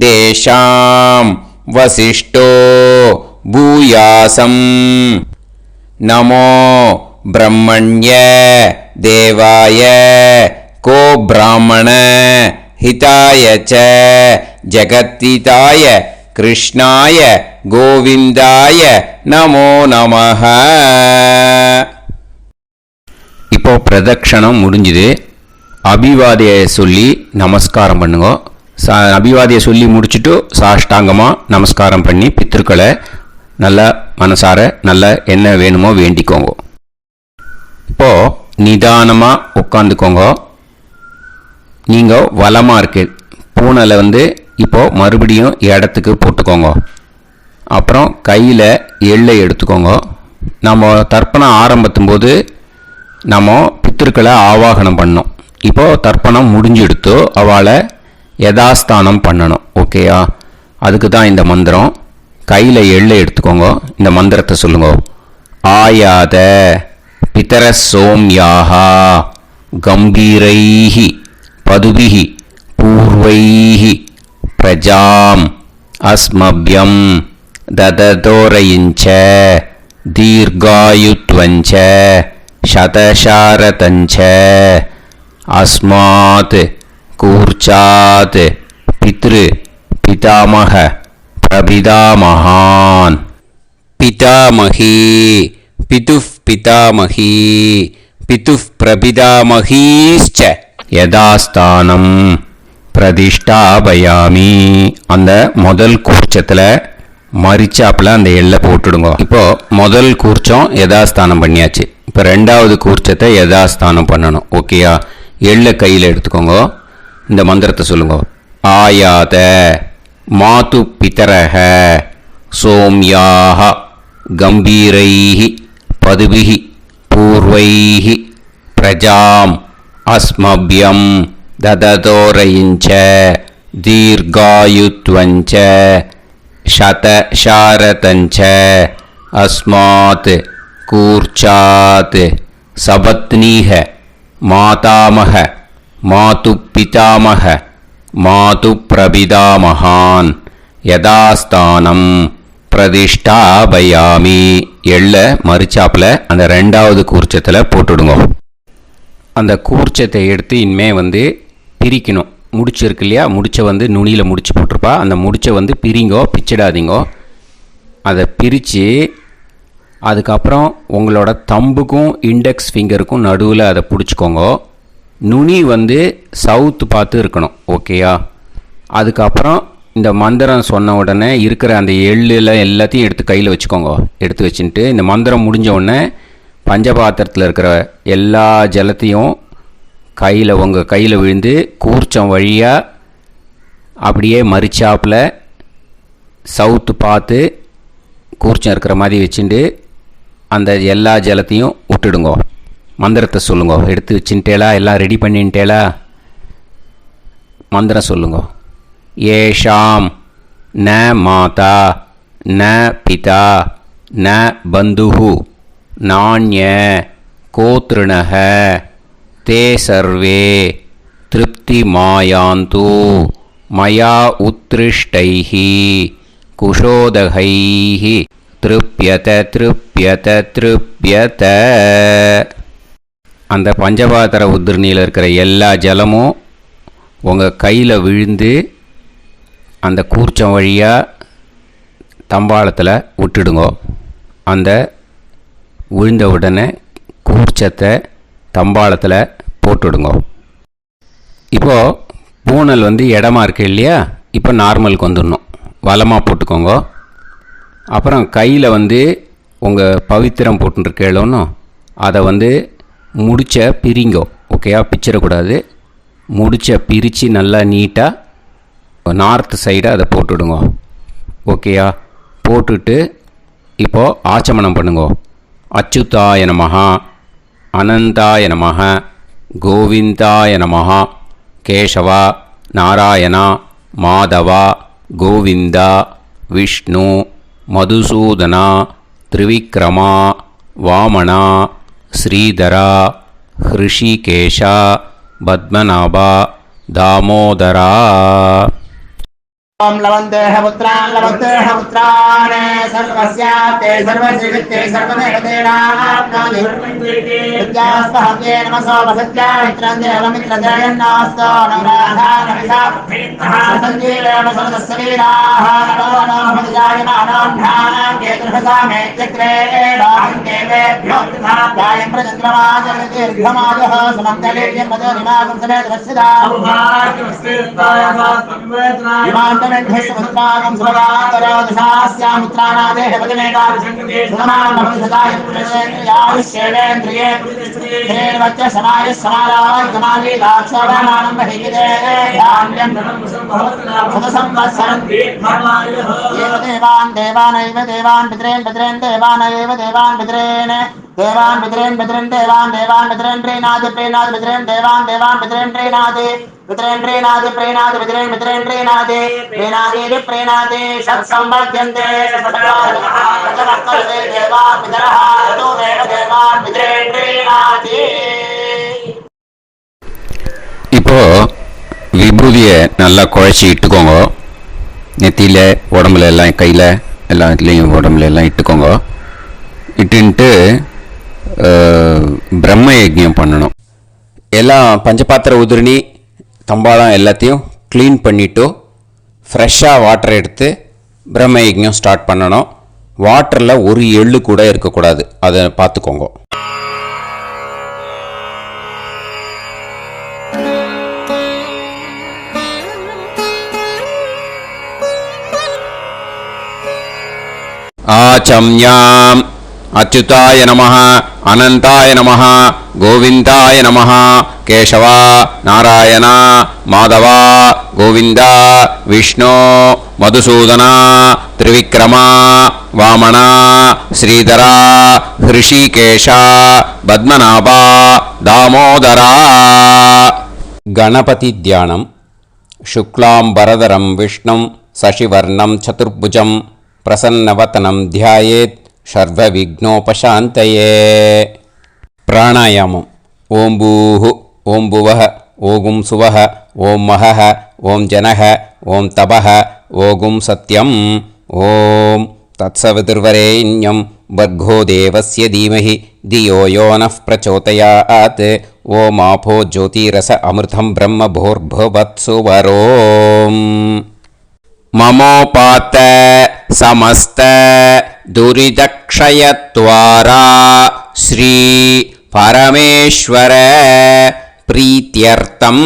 தேஷாம் வசிஷ்டோ பூயாசம். நமோ பிரம்மண்ய தேவாய கோ பிராமண ஹிதாய ச ஜகத்திதாய கிருஷ்ணாய கோவிந்தாய நமோ நமஹ. இப்போ பிரதக்ஷணம் முடிஞ்சுது. அபிவாதியை சொல்லி நமஸ்காரம் பண்ணுங்க. அபிவாதியை சொல்லி முடிச்சுட்டு சாஷ்டாங்கமாக நமஸ்காரம் பண்ணி பித்திருக்களை நல்லா மனசார நல்லா என்ன வேணுமோ வேண்டிக்கோங்க. இப்போது நிதானமாக உட்காந்துக்கோங்க. நீங்கள் வலமாக இருக்கு பூனையில் இப்போது மறுபடியும் இடத்துக்கு போட்டுக்கோங்க. அப்புறம் கையில் எள்ளை எடுத்துக்கோங்க. நம்ம தர்ப்பணம் ஆரம்பிக்கும் போது நம்ம பித்திருக்களை ஆவாகனம் பண்ணோம். இப்போது தர்ப்பணம் முடிஞ்செடுத்து அவளை யதாஸ்தானம் பண்ணணும். ஓகேயா? அதுக்கு தான் இந்த மந்திரம். கையில் எள்ளை எடுத்துக்கோங்க. இந்த மந்திரத்தை சொல்லுங்க. ஆயாத பிதர சோம்யாஹா கம்பீரைஹி பதுபிஹி பூர்வைஹி பிரஜாம் அஸ்மப்யம் தததோரயிஞ்ச தீர்காயுத்வஞ்ச சதசாரதஞ்ச அஸ்மாத் கூர்ச்சாத் பித்ரு பிதாமக பிரபிதாமகான் பிதாமகி பிதுஃப் பிதாமகி பிதுஃப் பிரபிதாமகீஸ்ச யதாஸ்தானம் பிரதிஷ்டாபயாமி. அந்த முதல் கூர்ச்சத்தில் மரிச்சாப்பில் அந்த எள்ளை போட்டுடுங்க. இப்போது முதல் கூர்ச்சம் யதாஸ்தானம் பண்ணியாச்சு. இப்போ ரெண்டாவது கூர்ச்சத்தை யதாஸ்தானம் பண்ணணும். ஓகேயா? எள்ளை கையில் எடுத்துக்கோங்க. இந்த மந்திரத்தை சொல்லுங்க. ஆயாத மாது பிதரஹ சோம்யாக கம்பீரைஹி பதுபிஹி பூர்வைஹி பிரஜாம் அஸ்மப்யம் தததோரயிஞ்ச தீர்காயுத்வஞ்ச சதசாரதஞ்ச அஸ்மாத் கூர்ச்சாத் சபத்னீஹ மாதாமக மாது பிதாமக மாது பிரபிதாமகான் யதாஸ்தானம் பிரதிஷ்டாபயாமி. எள்ள மரிச்சாப்பில் அந்த ரெண்டாவது கூர்ச்சத்தில் போட்டுடுங்க. அந்த கூர்ச்சத்தை எடுத்து இனிமே பிரிக்கணும். முடிச்சு இருக்கு இல்லையா? முடிச்சை நுனியில் முடிச்சு போட்டிருப்பா. அந்த முடிச்சை பிரிங்கோ, பிச்சிடாதீங்கோ. அதை பிரித்து அதுக்கப்புறம் உங்களோட தம்புக்கும் இண்டெக்ஸ் ஃபிங்கருக்கும் நடுவில் அதை பிடிச்சிக்கோங்க. நுனி சவுத்து பார்த்து இருக்கணும். ஓகேயா? அதுக்கப்புறம் இந்த மந்திரம் சொன்ன உடனே இருக்கிற அந்த எள்ளில் எல்லாத்தையும் எடுத்து கையில் வச்சுக்கோங்க. எடுத்து வச்சுட்டு இந்த மந்திரம் முடிஞ்ச உடனே பஞ்சபாத்திரத்தில் இருக்கிற எல்லா ஜலத்தையும் உங்கள் கையில் விழுந்து கூர்ச்சம் வழியாக அப்படியே மரிச்சாப்பில் சவுத்து பார்த்து கூர்ச்சம் இருக்கிற மாதிரி வச்சுட்டு அந்த எல்லா ஜலத்தையும் விட்டுடுங்க. மந்திரத்தை சொல்லுங்க. எடுத்து வச்சுட்டேலா? எல்லாம் ரெடி பண்ணிட்டேலா? மந்திரம் சொல்லுங்க. ஏஷாம் ந மாதா ந பிதா ந பந்துஹு நாண்ய கோத்ருணஹ தே சர்வே திருப்தி மாயாந்து மயா உத்ருஷ்டைஹி குஷோதகைः திருப்யத திருப்யத திருப்யத. அந்த பஞ்சபாத்திர உதிரணியில் இருக்கிற எல்லா ஜலமும் உங்கள் கையில் விழுந்து அந்த கூர்ச்சம் வழியாக தம்பாளத்தில் விட்டுடுங்கோ. அந்த விழுந்த உடனே கூர்ச்சத்தை தம்பாளத்தில் போட்டுடுங்கோ. இப்போது பூனல் இடமா இருக்கு இல்லையா, இப்போ நார்மலுக்கு வந்துடணும். வலமாக போட்டுக்கோங்க. அப்புறம் கையில் உங்கள் பவித்திரம் போட்டுருக்கேளோன்னு அதை முடிச்ச பிரிங்கோ. ஓகேயா, பிச்சிடக்கூடாது. முடிச்ச பிரித்து நல்லா நீட்டாக நார்த் சைடை அதை போட்டுடுங்க. ஓகேயா, போட்டுட்டு இப்போது ஆச்சமனம் பண்ணுங்கோ. அச்சுதாய நமஹ, அனந்தாய நமஹ, கோவிந்தாய நமஹ, கேசவா, நாராயணா, மாதவா, கோவிந்தா, விஷ்ணு, மதுசூதனா, திரிவிக்ரமா, வாமனா, ஸ்ரீதரா, ஹிருஷிகேஷா, பத்மநாபா, தாமோதரா. ओम लवन्तेह पुत्रान् सर्वस्याप्ते सर्वश्रीवित्ते सर्वदेवतेनाप्नोति विद्यास्पहव्ये नमसो वसत्या मित्रं देवमित्रजयन्नास्तो नवराधानविषाः सञ्जीवेम समदस्सवीराः नमो नमः जायमानान्धानां केतुर्हसामे चक्रे देवेभ्यो जायं प्रचन्द्रमाजदीर्घमाजः समन्तलीर्यं मदोनिमागं समेत वत्सदा इमान्तमेध्यस्वस्माकं सुभगान्तरादशास्यामुत्राणादेह वदनेताभिषङ्कृते सुधमानमभिषदाय पुरुषेन्द्रियायुष्येवेन्द्रिये धेर्वच्च समायः समाराय कमाली दाक्षोभमानं महिगिदे धान्यं सदसंवत्सरं एव देवान् देवान् पितरेन् देवानैव देवान् पितरेन् देवान् पितरेन् देवान् पितरेन् प्रीणाति पितरेन् देवान् पितरेन् प्रीणाति पितरेन् प्रीणाति षट्संवर्ध्यन्ते देवा पितरः देवान् पितरेन् प्रीणाति. இப்போ விபூதியை நல்லா குழச்சி இட்டுக்கோங்க. நெத்தியில், உடம்புல எல்லாம், கையில் எல்லா இதுலேயும் உடம்புல எல்லாம் இட்டுக்கோங்க. இட்டுன்ட்டு பிரம்ம யஜ்ஞம் பண்ணணும். எல்லாம் பஞ்சபாத்திர உதிரணி தம்பாளம் எல்லாத்தையும் க்ளீன் பண்ணிவிட்டு ஃப்ரெஷ்ஷாக வாட்டர் எடுத்து பிரம்ம யஜ்ஞம் ஸ்டார்ட் பண்ணணும். வாட்டரில் ஒரு எள்ளு கூட இருக்கக்கூடாது, அதை பார்த்துக்கோங்க. ஆச்சம்யாம் அச்சுதாய நமஹ, அனந்தாய நமஹ, கோவிந்தாய நமஹ, கேசவா, நாராயணா, மாதவா, கோவிந்தா, விஷ்ணு, மதுசூதனா, திரிவிக்ரமா, வாமனா, ஸ்ரீதரா, ஹிருஷிகேஷா, பத்மநாபா, தாமோதரா. கணபதி தியானம். சுக்லாம்பரதரம் விஷ்ணும் சசிவர்ணம் சதுர்புஜம் பிரசன்னவதனம் தியாயேத் சர்வவிக்னோபசாந்தயே. பிராணாயாமம். ஓம் பூஹு, ஓம் புவஹ, ஓகும் சுவஹ, ஓம் மஹஹ, ஓம் ஜனஹ, ஓம் தபஹ, ஓகும் சத்யம். ஓம் தத்சவிதுர்வரேண்யம் பர்கோ தேவஸ்ய தீமஹி தியோ யோ நः பிரச்சோதயாத். ஓம் ஆபோ ஜோதிரஸ அமிர்தம் பிரம்ம பூர்புவத்சு வரோம். மமோபாத்த समस्त दुरितक्षयद्वारा श्री परमेश्वर प्रीत्यर्थं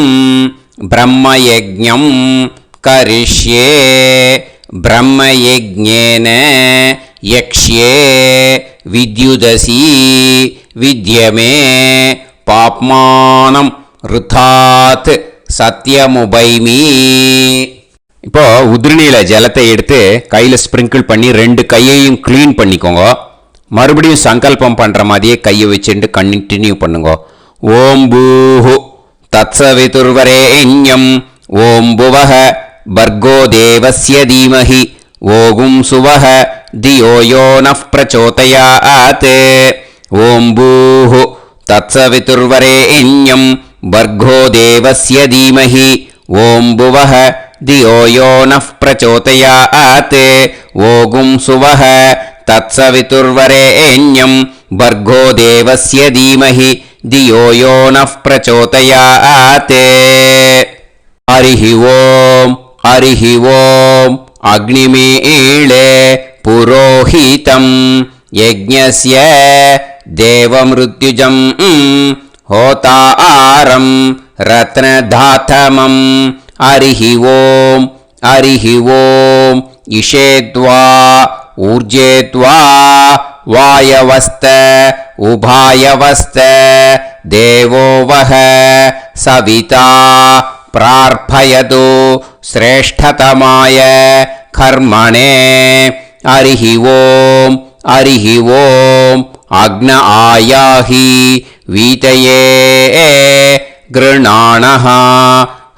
ब्रह्मयज्ञं करिष्ये. ब्रह्मयज्ञेन यक्ष्ये विद्युदसि विद्यमे पाप्मानं ऋथात् सत्यमुपैमि. இப்போ உதிரணியில் ஜலத்தை எடுத்து கையில் ஸ்ப்ரிங்கிள் பண்ணி 2 கையையும் க்ளீன் பண்ணிக்கோங்க. மறுபடியும் சங்கல்பம் பண்ணுற மாதிரியே கையை வச்சுட்டு கண்டினியூ பண்ணுங்க. ஓம் பூஹு தத்சவிதுர்வரேண்யம் ஓம் புவஹ பர்கோ தேவஸ்ய தீமஹி ஓகும் சுவஹ தியோ யோ நः பிரச்சோதயாத். ஓம் பூஹு தத்சவிதுர்வரேண்யம் பர்கோ தேவஸ்ய தீமஹி ஓம் புவஹ धियो यो नः प्रचोदयात् ओगुं सुवः तत्सवितुर्वरेण्यं भर्गो देवस्य धीमहि धियो यो नः प्रचोदयात् हरिः ओम् अग्निमीळे पुरोहितं यज्ञस्य देवमृत्युजं होतारं रत्नधातमं हरिः ओम् इषेद्वा ऊर्जेद्वा वायवस्त उभायवस्त देवो वः सविता प्रार्थयतु श्रेष्ठतमाय कर्मणे हरिः ओम् अग्न आयाहि वीतये गृणाणः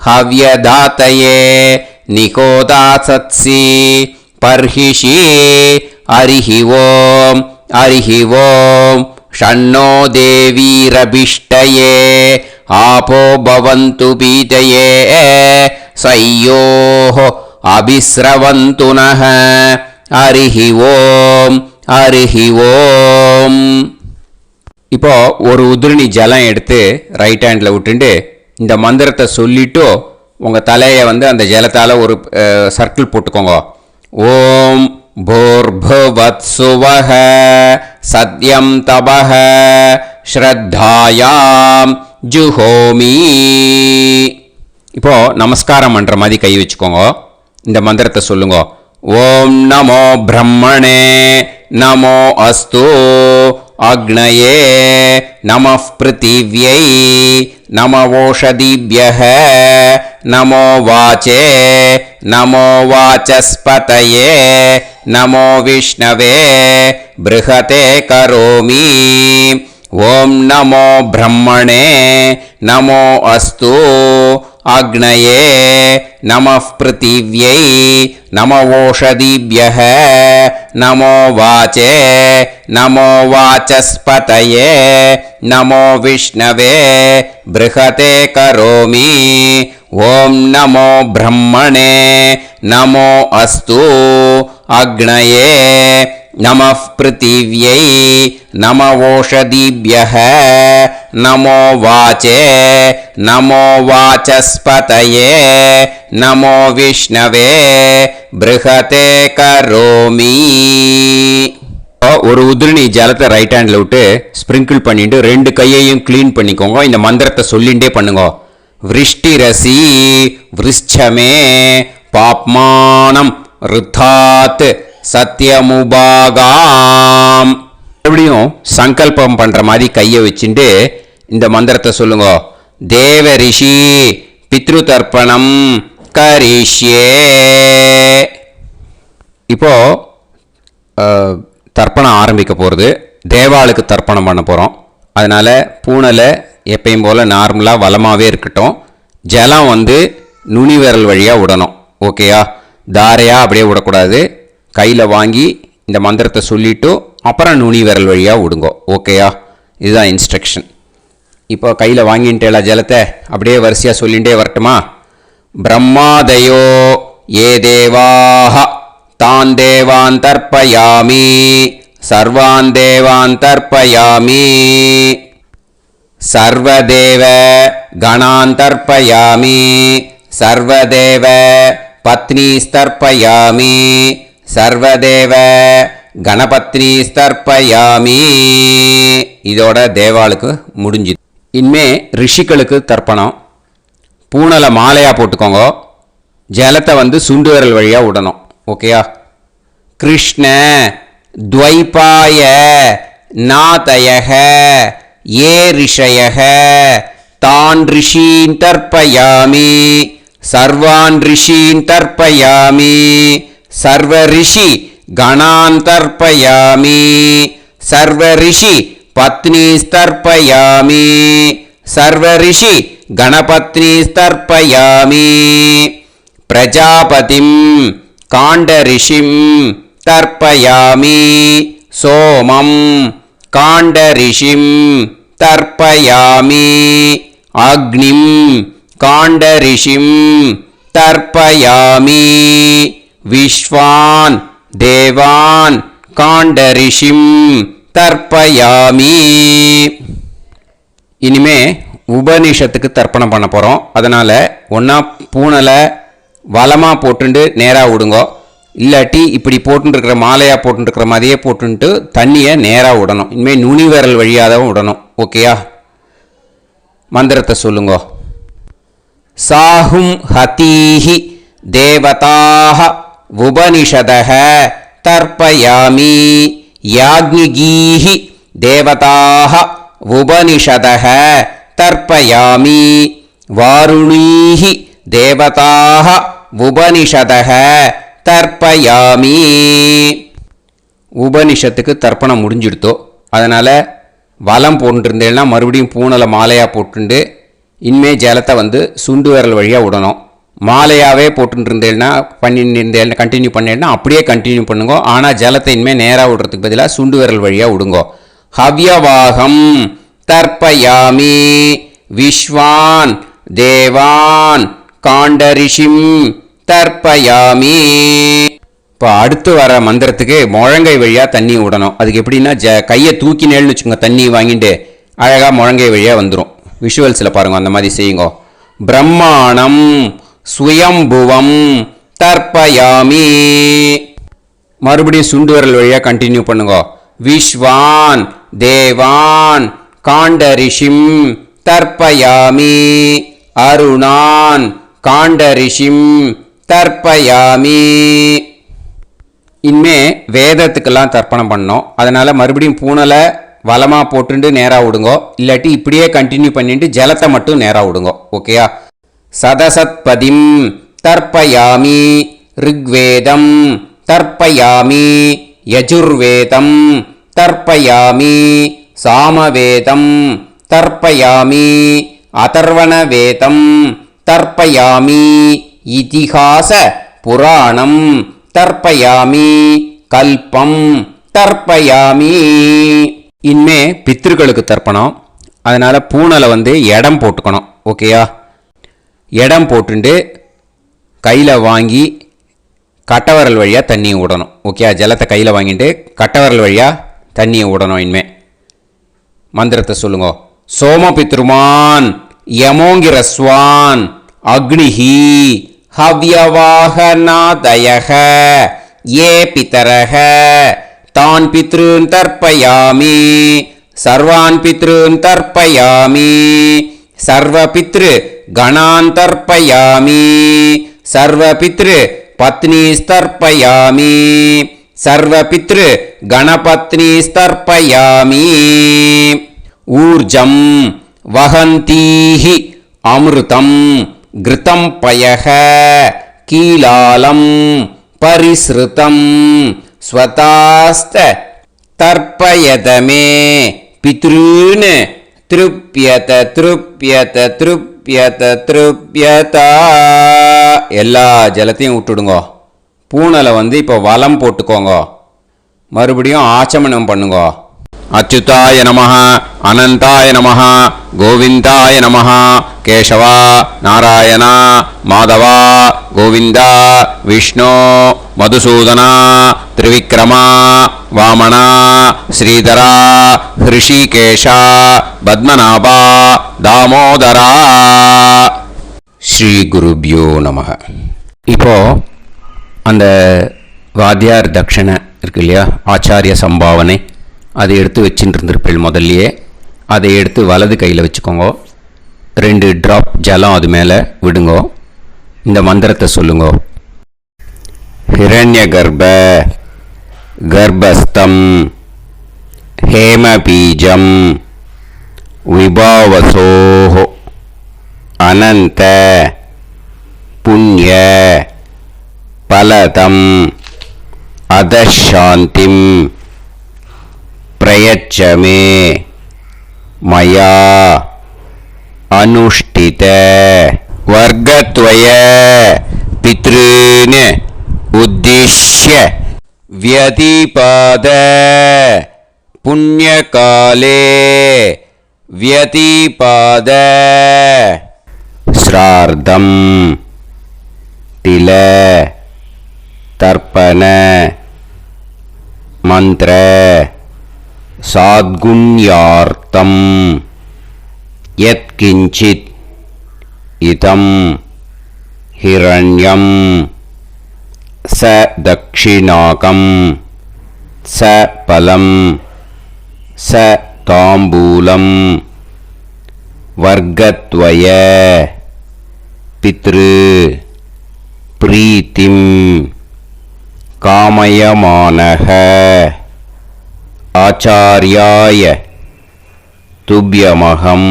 हव्यदातये निकोदासत्सि पर्हिषि हरिः ओम् षण्णो देवीरभिष्टये आपो भवन्तु पीतये सय्योः अभिस्रवन्तु नः हरिः ओम् இப்போ ஒரு உதிரணி ஜலம் எடுத்து ரைட் ஹேண்டில் விட்டுண்டு இந்த மந்திரத்தை சொல்லிட்டு உங்கள் தலையை வந்து அந்த ஜலத்தால் ஒரு சர்க்கிள் போட்டுக்கோங்க. ஓம் भूर्भुवत्सुवः सत्यं तपः ஸ்ரத்தாயாம் ஜுஹோமி. இப்போ நமஸ்காரம் பண்ணுற மாதிரி கை வச்சுக்கோங்க. இந்த மந்திரத்தை சொல்லுங்க. ஓம் நமோ பிரம்மணே நமோ அஸ்து அக்னயே நமः பிருத்திவ்யை நமவோஷதிभ्यः நமோ வாச்சே நமோ வாசஸ்பதயே நமோ விஷ்ணவே ப்ருஹதே கரோமி. ஓம் நமோ பிரம்மணே நமோ அஸ்து அக்னயே நமः பிருத்திவ்யை நமவோஷதிभ्यः நமோ வாச்சே நமோ வாசஸ்பதயே நமோ விஷ்ணவே ப்ருஹதே கரோமி. ஓம் நமோ பிரம்மணே நமோ அஸ்து அக்னயே நமः பிருத்திவ்யை நமவோஷதிभ्यः நமோ வாச்சே நமோ வாசஸ்பதயே நமோ விஷ்ணவே ப்ருஹதே கரோமி. ஒரு உதிரணி ஜலத்தை ரைட் ஹேண்டில் விட்டு ஸ்ப்ரிங்கிள் பண்ணிட்டு ரெண்டு கையையும் க்ளீன் பண்ணிக்கோங்க. இந்த மந்திரத்தை சொல்லிகிட்டே பண்ணுங்க. விருஷ்டிரசி விருஷ்சமே பாப்மானம் ருத்தாத் சத்யமுபாகாம். மறுபடியும் சங்கல்பம் பண்ணுற மாதிரி கையை வச்சுட்டு இந்த மந்திரத்தை சொல்லுங்க. தேவ ரிஷி பித்ரு தர்ப்பணம் கரிஷ்யே. இப்போ தர்ப்பணம் ஆரம்பிக்க போகிறது. தேவாளுக்கு தர்ப்பணம் பண்ண போகிறோம். அதனால் பூனலை எப்பயும் போல் நார்மலாக வளமாகவே இருக்கட்டும். ஜலம் வந்து நுனி விரல் வழியாக விடணும். ஓகேயா? தாரையாக அப்படியே விடக்கூடாது. கையில் வாங்கி இந்த மந்திரத்தை சொல்லிவிட்டு அப்புறம் நுனி விரல் வழியாக விடுங்க. ஓகேயா? இதுதான் இன்ஸ்ட்ரக்ஷன். இப்போ கையில் வாங்கிட்டேல ஜலத்தை அப்படியே வரிசையாக சொல்லிகிட்டே வரட்டுமா? பிரம்மாதயோ ஏ தேவாஹ தான் தேவான் தர்ப்பயாமி சர்வான் தேவான் தர்ப்பயாமி சர்வதேவ கணான் தர்ப்பயாமி சர்வதேவ பத்னீஸ்தர்ப்பயாமி சர்வதேவ கணபத்னி ஸ்தர்ப்பயாமி. இதோட தேவாளுக்கு முடிஞ்சுது. இனிமே ரிஷிகளுக்கு தர்ப்பணம். பூனலை மாலையாக போட்டுக்கோங்க. ஜலத்தை வந்து சுண்டு விரல் வழியாக விடணும். ஓகேயா? கிருஷ்ண துவைபாய நாதயக ஏ ரிஷயக தான் ரிஷீன் தர்ப்பயாமி சர்வான் ரிஷீன் தர்ப்பயாமி சர்வ ரிஷி கணான் தர்ப்பயாமி சர்வ ரிஷி பத்னீஸ்தர்ப்பயாமி சர்வ ரிஷி கணபத்னீஸ்தர்ப்பயாமி பிரஜாபதிம் காண்டரிஷிம் தர்ப்பயாமி சோமம் காண்டரிஷிம் தர்ப்பயாமி அக்னிம் காண்டரிஷிம் தர்ப்பயாமி விஸ்வான் தேவான் காண்டரிஷிம் தர்ப்பயாமி. இனிமே உபனிஷத்துக்கு தர்ப்பணம் பண்ண போகிறோம். அதனால் ஒன்றா பூனலை வலமாக போட்டுண்டு நேராக விடுங்கோ, இல்லாட்டி இப்படி போட்டுருக்கிற மாலையாக போட்டுருக்கிற மாதிரியே போட்டுன்ட்டு தண்ணியை நேராக விடணும். இனிமேல் நுனி விரல் வழியாக தான் விடணும். ஓகேயா? மந்திரத்தை சொல்லுங்கோ. சாஹும் ஹதீஹி தேவதாக உபனிஷதஹ தர்ப்பயாமி யாக்ஞிகீஹி தேவதாக உபனிஷதஹ தர்ப்பயாமி வாருணீஹி தேவதாக உபனிஷதஹ தர்ப்பயாமி. உபனிஷத்துக்கு தர்ப்பணம் முடிஞ்சிடுத்தோ, அதனால் வலம் போட்டுருந்தேன்னா மறுபடியும் பூனலை மாலையாக போட்டுண்டு இனிமே ஜலத்தை சுண்டு விரல் வழியாக விடணும். மாலையாகவே போட்டுருந்தேன்னா பண்ணிருந்தேன் கண்டினியூ பண்ணேன்னா அப்படியே கண்டினியூ பண்ணுங்க. ஆனால் ஜலத்தை இனிமேல் நேராக விடுறதுக்கு பதிலாக சுண்டு விரல் வழியாக விடுங்கோ. ஹவ்யவாகம் தர்ப்பயாமி விஸ்வான் தேவான் காண்டரிஷிம் தர்ப்பயாமி. இப்போ அடுத்து வர மந்திரத்துக்கு முழங்கை வழியாக தண்ணி விடணும். அதுக்கு எப்படின்னா கையை தூக்கினேன்னு வச்சுக்கோங்க, தண்ணி வாங்கிட்டு அழகாக முழங்கை வழியாக வந்துடும். விஷுவல்ஸில் பாருங்க, அந்த மாதிரி செய்யுங்க. பிரம்மாணம் சுயம்புவம் தர்ப்பயாமி. மறுபடியும் சுண்டு விரல் வழியாக கண்டினியூ பண்ணுங்க. விஸ்வான் தேவான் காண்டரிஷிம் தர்ப்பயாமி அருணான் காண்டரிஷிம் தர்ப்பயாமி. இனிமே வேதத்துக்கெல்லாம் தர்ப்பணம் பண்ணோம். அதனால் மறுபடியும் பூனலை வலமாக போட்டுண்டு நேராக விடுங்கோ, இல்லாட்டி இப்படியே கண்டினியூ பண்ணிட்டு ஜலத்தை மட்டும் நேராக விடுங்கோ. ஓகேயா? சதசத்பதிம் தர்ப்பயாமி ரிக்வேதம் தர்ப்பயாமி யஜுர்வேதம் தர்ப்பயாமி சாமவேதம் தர்ப்பயாமி அதர்வணவேதம் தர்ப்பயாமி இதிஹாச புராணம் தர்ப்பயாமி கல்பம் தர்ப்பயாமி. இனிமே பித்ருக்களுக்கு தர்ப்பணம். அதனால் பூனலை இடம் போட்டுக்கணும். ஓகேயா? இடம் போட்டுண்டு கையில் வாங்கி கட்டவரல் வழியாக தண்ணியை விடணும். ஓகேயா? ஜலத்தை கையில் வாங்கிட்டு கட்டவரல் வழியாக தண்ணியை விடணும். இனிமே மந்திரத்தை சொல்லுங்க. சோமபித்ருமான் யமோங்கிரஸ்வான் அக்னிஹி ஹவ்யவாகநாதயஹ ஏ பிதரஹ தான் பித்ருன் தர்ப்பயாமி சர்வான் பித்ருன் தர்ப்பயாமி சர்வபித்ரு கணான் தர்ப்பயாமி சர்வபித்ரு பத்னிஸ்தர்ப்பயாமி சர்வபித்ரு கணபத்னிஸ்தர்ப்பயாமி. ஊர்ஜம் வஹந்தீஹி அமிர்தம் கிருதம் பயஹ கீலாலம் பரிஸ்ருதம் ஸ்வதாஸ்த தர்ப்பயதமே பித்ருன் திருப்யத திருப்யத திருப்யத திருப்யதா. எல்லா ஜலத்தையும் விட்டுடுங்கோ. பூனலை இப்போ வலம் போட்டுக்கோங்க. மறுபடியும் ஆச்சமனம் பண்ணுங்க. அச்சுதாய நமஹ அனந்தாய நமஹ கோவிந்தாய நமஹ கேசவா நாராயணா மாதவா கோவிந்தா விஷ்ணு மதுசூதனா திரிவிக்ரமா வாமனா ஸ்ரீதரா ஹிருஷிகேஷா பத்மநாபா தாமோதரா. ஸ்ரீ குருப்யோ நமஹ. இப்போ அந்த வாத்தியார் தட்சணை இருக்கு இல்லையா, ஆச்சாரிய சம்பாவனை, அதை எடுத்து வச்சுட்டு இருந்திருப்பேன் முதல்லையே. அதை எடுத்து வலது கையில் வச்சுக்கோங்க. 2 ட்ராப் ஜலம் அது மேலே விடுங்கோ. இந்த மந்திரத்தை சொல்லுங்கோ. ஹிரண்ய கர்ப்ப கர்ப்பஸ்தம் ஹேமபீஜம் விபாவசோஹோ அனந்த புண்ணிய பலதம் அதசாந்திம் பிரயச்சமே மயா அனுஷ்டித வர்க்கத்வய பித்ருன் உத்திஷ்ய வியதிபாத புண்ணியகாலே வியதிபாத ஸ்ரார்த்தம் तिल तर्पण मंत्र साद्गुण्यार्थम यत्किंचित इदं हिरण्यं स दक्षिणाकं स फलं स ताम्बूलं वर्गद्वय पितृ प्रीतिं कामयमानः आचार्याय तुभ्यमहं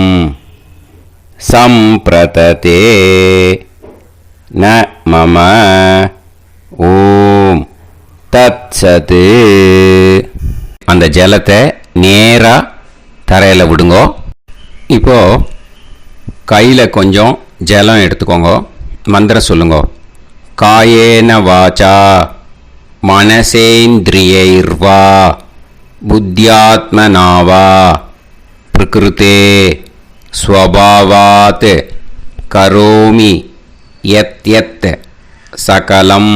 संप्रतते न मम ஓம் தத்சத். அந்த ஜலத்தை நேராக தரையில் விடுங்கோ. இப்போது கையில் கொஞ்சம் ஜலம் எடுத்துக்கோங்க. மந்திரம் சொல்லுங்க. காயேன வாச்சா மனசேந்திரியைர்வா புத்தியாத்மனாவா பிரகிருதே ஸ்வபாவாத் கரோமி யத் யத் சகலம்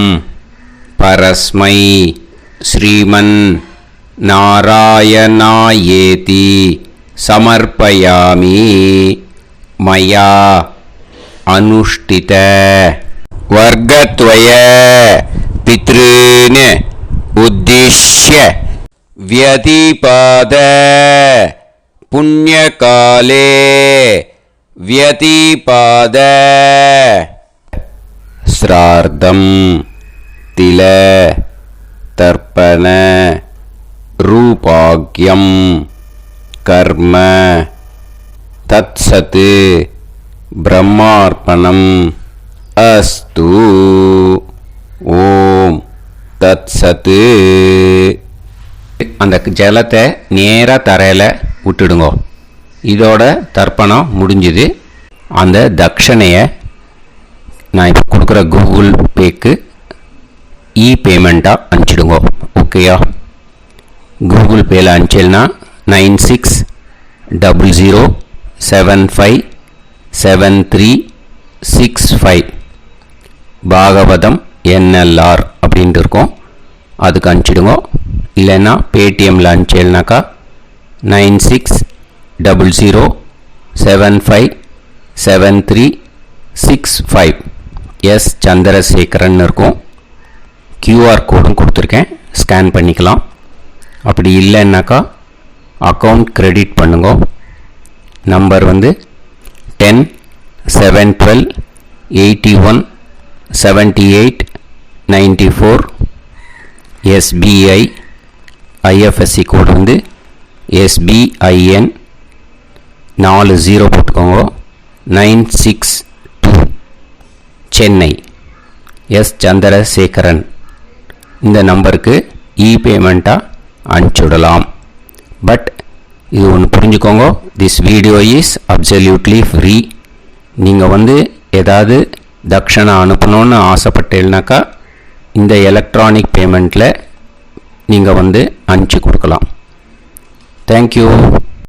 பரஸ்மை ஸ்ரீமன் நாராயணாயேதி சமர்ப்பயாமி மயா அனுஷ்டித வர்கத்வய பித்ருன் உத்திஷ்ய व्यतिपाद पुण्यकाले व्यतिपाद श्रार्धं तिल तर्पण रूपाग्यं कर्म तत्सत् ब्रह्मार्पणम् अस्तु. ओम तत्सत्. அந்த ஜலத்தை நேராக தரையில் விட்டுடுங்க. இதோட தர்ப்பணம் முடிஞ்சுது. அந்த தட்சணையை நான் இப்போ கொடுக்குற கூகுள் பேக்கு பேமெண்ட்டாக அனுப்பிச்சிடுங்க. ஓகேயா? கூகுள் பேயில் அனுப்பிச்சல்னா 9600757365 பாகவதம் NLR அப்படின்ட்டு இருக்கும். அதுக்கு அனுப்பிச்சிடுங்க. இல்லைன்னா பேடிஎம்மில் அனுப்பிச்சேல்னாக்கா 9600757365 எஸ் சந்திரசேகரன் இருக்கும். கியூஆர் கோடும் கொடுத்துருக்கேன், ஸ்கேன் பண்ணிக்கலாம். அப்படி இல்லைன்னாக்கா அக்கௌண்ட் கிரெடிட் பண்ணுங்க. நம்பர் வந்து 10-7-12-81-78-94. எஸ்பிஐ ஐஎஃப்எஸ்சி கோடு வந்து SBIN 40 போட்டுக்கோங்க. 962 சென்னை. எஸ் சந்திரசேகரன். இந்த நம்பருக்கு பேமெண்ட்டாக அனுப்பிச்சுடலாம். பட் இது ஒன்று புரிஞ்சுக்கோங்க, this video is absolutely free. நீங்கள் வந்து ஏதாவது தட்சணை அனுப்பணும்னு ஆசைப்பட்டேன்னாக்கா இந்த எலக்ட்ரானிக் பேமெண்ட்டில் நீங்கள் வந்து அனுப்பிச்சி கொடுக்கலாம். தேங்க்யூ.